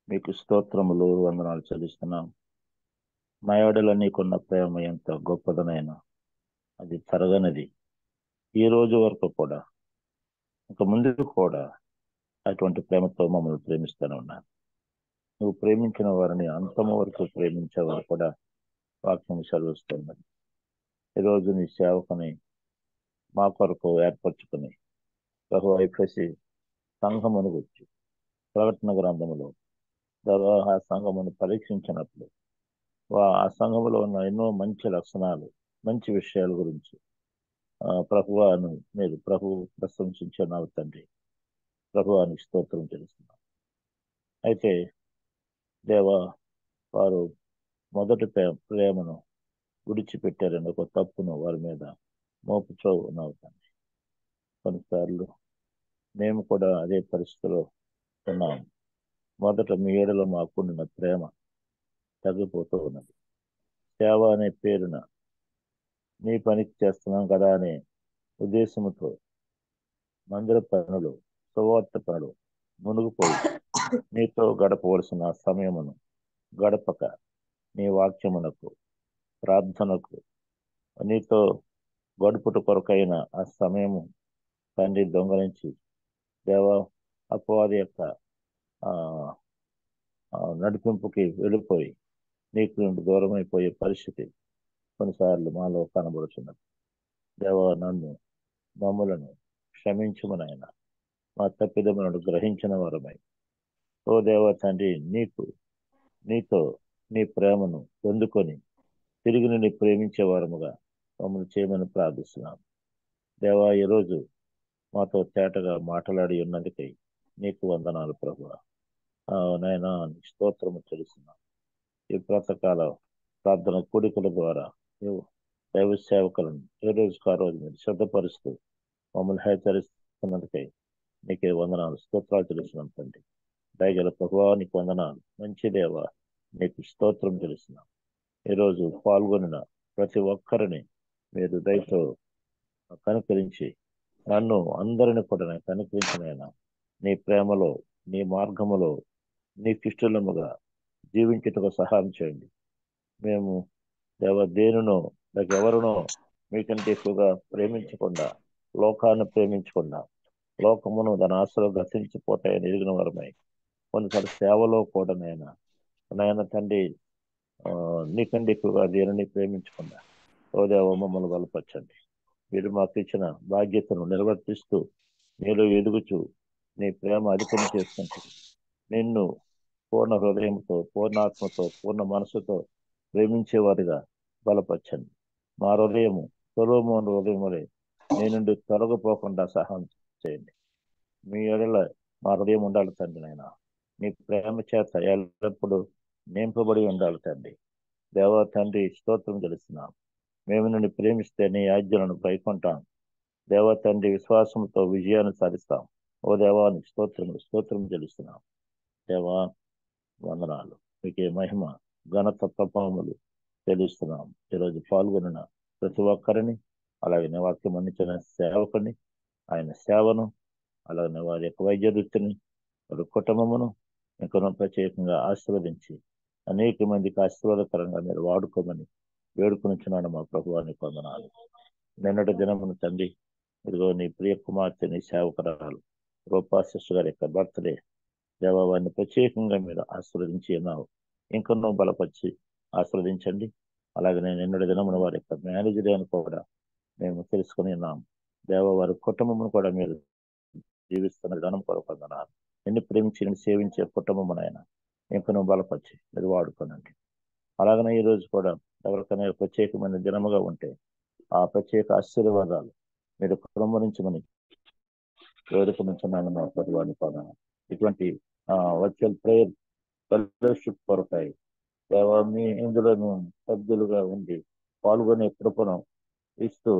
మీకు స్తోత్రములు వందనాలు చెల్లిస్తున్నాం. మా ఏడల నీకున్న ప్రేమ ఎంత గొప్పదనైనా అది తరగనిది. ఈ రోజు వరకు కూడా ఇక ముందు కూడా అటువంటి ప్రేమతో మమ్మల్ని ప్రేమిస్తూనే ఉన్నాను. నువ్వు ప్రేమించిన వారిని అంతము వరకు ప్రేమించేవారు కూడా వాక్యం చదివిస్తున్నది. ఈరోజు నీ సేవకుని మా కొరకు ఏర్పరచుకుని బహు ఐపసి సంఘమును గురించి ప్రకటన గ్రంథములో ఆ సంఘమును పరీక్షించినప్పుడు ఆ సంఘములో ఉన్న ఎన్నో మంచి లక్షణాలు, మంచి విషయాల గురించి ప్రభువాను మీరు ప్రశంసించున్నారు తండ్రి. ప్రభువానికి స్తోత్రం తెలుస్తున్నాం. అయితే దేవా, వారు మొదటి ప్రేమను విడిచిపెట్టారని ఒక తప్పును వారి మీద మోపుచూ ఉన్నావు తండ్రి. కొన్నిసార్లు మేము కూడా అదే పరిస్థితిలో ఉన్నాము. మొదట మీ ఏడలో మాకుండిన ప్రేమ తగ్గిపోతూ ఉన్నది. సేవ అనే పేరున నీ పనికి చేస్తున్నాం కదా అనే ఉద్దేశంతో మందిర పనులు, సువార్త పనులు మునిగిపోయి నీతో గడపవలసిన సమయమును గడపక నీ వాక్యమునకు, ప్రార్థనకు, నీతో గడుపుట కొరకైన ఆ సమయము తండ్రి దొంగలించి దేవ అపవాది యొక్క నడిపింపుకి వెళ్ళిపోయి నీకు నుండి దూరం అయిపోయే పరిస్థితి కొన్నిసార్లు మాలో కనబడుతున్నది. దేవ మమ్మలను క్షమించమనైనా మా తప్పిదములను గ్రహించిన వారమై ఓ దేవ తండ్రి నీతో నీ ప్రేమను పొందుకొని తిరిగి నీ ప్రేమించే వారముగా మమ్మల్ని చేయమని ప్రార్థిస్తున్నాం. దేవా, ఈరోజు మాతో తేటగా మాట్లాడి ఉన్నందుకై నీకు వందనాలు ప్రభువా. నాయన స్తోత్రము తెలుస్తున్నాం. ఈ ప్రాతకాల ప్రార్థన కూడికల ద్వారా దైవ సేవకులను ఏ రోజుకు ఆ రోజు మీరు సిద్ధపరుస్తూ మమ్మల్ని హెచ్చరిస్తున్నందుకై నీకే వందనాలు, స్తోత్రాలు తెలుస్తున్నాం తండ్రి. దయగల ప్రభువా నీకు వందనాలు. మంచి దేవ నీకు స్తోత్రం తెలుస్తున్నాం. ఈరోజు పాల్గొనిన ప్రతి ఒక్కరిని మీరు దయతో కనుకరించి నన్ను అందరిని కూడా కనుకరించిన నీ ప్రేమలో, నీ మార్గములో, నీ ఇష్టముగా జీవించుటకు సహాయం చేయండి. మేము దేనినో లేక ఎవరినో మీకంటే ఎక్కువగా ప్రేమించకుండా, లోకాన్ని ప్రేమించకుండా, లోకమును దాని ఆశలో గతించిపోతాయని ఎరిగిన వారమై కొన్నిసారి సేవలో కూడా నాయన తండ్రి నీకంటే ఎక్కువగా దేనిని ప్రేమించకుండా ఓ దేవ మమ్మల్ని బలపరచండి. మీరు మాకు ఇచ్చిన బాధ్యతను నిర్వర్తిస్తూ నీలో ఎదుగుచూ నీ ప్రేమ అధికం చేసుకుంటూ నిన్ను పూర్ణ హృదయంతో, పూర్ణాత్మతో, పూర్ణ మనసుతో ప్రేమించేవారిగా బలపరచండి. మా హృదయము సొలొమోను హృదయం వలె నీ నుండి తొలగిపోకుండా సహాయం చేయండి. మీ ఎడల మా హృదయం ఉండాలి తండ్రి. నాయన నీ ప్రేమ చేత ఎల్లప్పుడూ నింపబడి ఉండాలి తండ్రి. దేవా తండ్రి స్తోత్రం తెలుస్తున్నాం. మేము నిన్ను ప్రేమిస్తే నీ ఆజ్ఞలను గైకొంటాం. దేవా తండ్రి విశ్వాసంతో విజయాన్ని సాధిస్తాం. ఓ దేవాని స్తోత్రం తెలుస్తున్నాం. దేవా వందనాలు. మీకే మహిమ, ఘనత, ప్రభావములు తెలుస్తున్నాం. ఈరోజు పాల్గొన్న ప్రతి ఒక్కరిని, అలాగే వాక్యం అందించిన సేవకుని, ఆయన సేవను, అలాగే వారి యొక్క వైద్య వృత్తిని, వారి కుటుంబమును ఇంకనూ ప్రత్యేకంగా ఆశీర్వదించి అనేక మందికి ఆశీర్వాదకరంగా మీరు వాడుకోమని వేడుకొనిచున్నాను మా ప్రభువాన్ని పొందనాలు. నిన్నటి దినమును తండ్రి, ఇదిగో నీ ప్రియ కుమార్తె, నీ సేవకురాలు రూపా సిస్టర్ గారి యొక్క బర్త్డే దేవాన్ని ప్రత్యేకంగా మీరు ఆశీర్వదించి ఉన్నావు. ఇంకొన్నో బలపరిచి ఆశీర్వదించండి. అలాగే నేను నిన్నటి దినమున వారి యొక్క మేనేజర్ అని కూడా మేము తెలుసుకుని ఉన్నాం. దేవ వారి కుటుంబమును కూడా మీరు జీవిస్తున్న విధానం కూడా పొందనాలు. నిన్ను ప్రేమించి నిన్ను సేవించే కుటుంబమునైనా ఇంకొనో బలపరిచి మీరు వాడుకోనండి. అలాగనే ఈ రోజు కూడా ఎవరికైనా ప్రత్యేకమైన దినముగా ఉంటే ఆ ప్రత్యేక ఆశీర్వాదాలు మీరు కుటుంబించమని వేడుకొనిచున్నాను మా ప్రభువాన్ని పొందనాలు. ఇటువంటి వర్చువల్ ప్రేయర్ ఫెలోషిప్ కొరకై మీ ఇందులో సభ్యులుగా ఉండి పాల్గొనే కృపను ఇస్తూ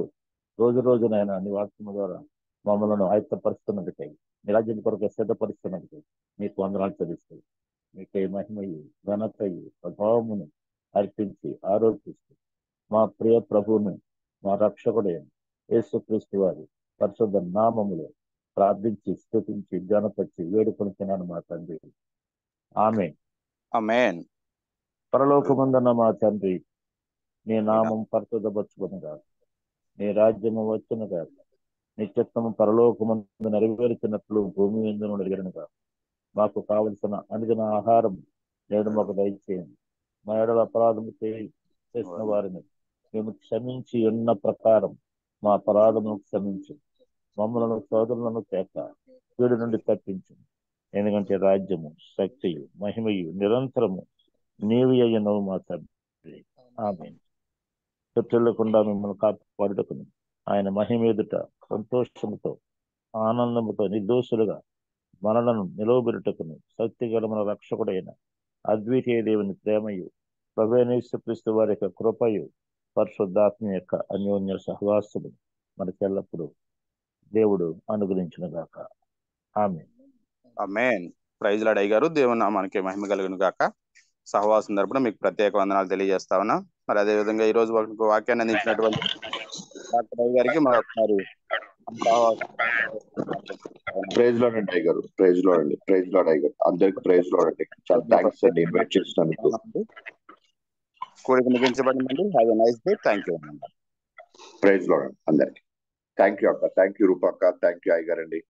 రోజు రోజునైనా నీ వాక్యము ద్వారా మమ్మల్ని ఆయుత్తపరుస్తున్నట్టుకై నీ రాజ్యం కొరకు సిద్ధపరుస్తున్నట్టుకై మీకు వందనాలు చెల్లిస్తాయి. మీకై మహిమయు ఘనతయు ప్రభావమును అర్పించి ఆరోపిస్తూ మా ప్రియ ప్రభువును మా రక్షకుడే యేసుక్రీస్తు వారి పరిశుద్ధ నామములో ప్రార్థించి స్తుతించి ఘనపరిచి వేడుకొనిచున్నాను మా తండ్రి. ఆమేన్. ఆమేన్. పరలోకమందున్న మా తండ్రి, నీ నామం పరిశుద్ధపరచుకొనుగాక, నీ రాజ్యము వచ్చునుగాక, నీ చిత్తము పరలోకమందు నెరవేరుతున్నట్లు భూమి మీద నెరవేరునుగాక. మాకు కావలసిన అనుదిన ఆహారం నేడు మాకు దయచేయండి. మా ఎడల అపరాధము చేసిన వారిని మేము క్షమించి ఉన్న ప్రకారం మా అపరాధమును క్షమించు. మమ్మలను సోదరులను చేత వీడి నుండి తప్పించు. ఎందుకంటే రాజ్యము, శక్తియు, మహిమయు నిరంతరము నీవి అయ్యనవు మా తండ్రి. ఆమేన్. చెట్టులకుండా మిమ్మల్ని కాపాడుటకును ఆయన మహిమ ఎదుట సంతోషముతో ఆనందముతో నిర్దోషులుగా మనలను నిలవబెట్టుటకును శక్తిగల మన రక్షకుడైన అద్వితీయ దేవుని ప్రేమయు ప్రభువైన యేసుక్రీస్తు వారి యొక్క కృపయు పరిశుద్ధాత్మ యొక్క అన్యోన్య సహవాసము మనకెల్లప్పుడు దేవుడు అనుగ్రహించునుగాక. ఆమేన్. ఆమేన్. ప్రైజ్ లార్డ్ అయ్యగారు. దేవుని నామానికి మహిమ కలుగును గాక. సహవాసం తరపున మీకు ప్రత్యేక వందనాలు తెలియజేస్తా ఉన్నా. మరి అదే విధంగా ఈ రోజు వాక్యాన్ని అందించినటువంటి డాక్టర్ అయ్య గారికి మరొకసారి ప్రైజ్ లార్డ్ అండి అయ్యగారు. ప్రైజ్ లార్డ్ అండి. ప్రైజ్ లార్డ్ అయ్యగారు. అందరికి ప్రైజ్ లార్డ్ అండి. చాలా థ్యాంక్స్ అండి ఇన్వైట్ చేసినందుకు. కూడిక ముగించబడిందండి. Have a nice day. Thank you. Praise lord అందరికి. థ్యాంక్ యూ అక్క. థ్యాంక్ యూ రూపక్క. థ్యాంక్ యూ అయ్యగారు అండి.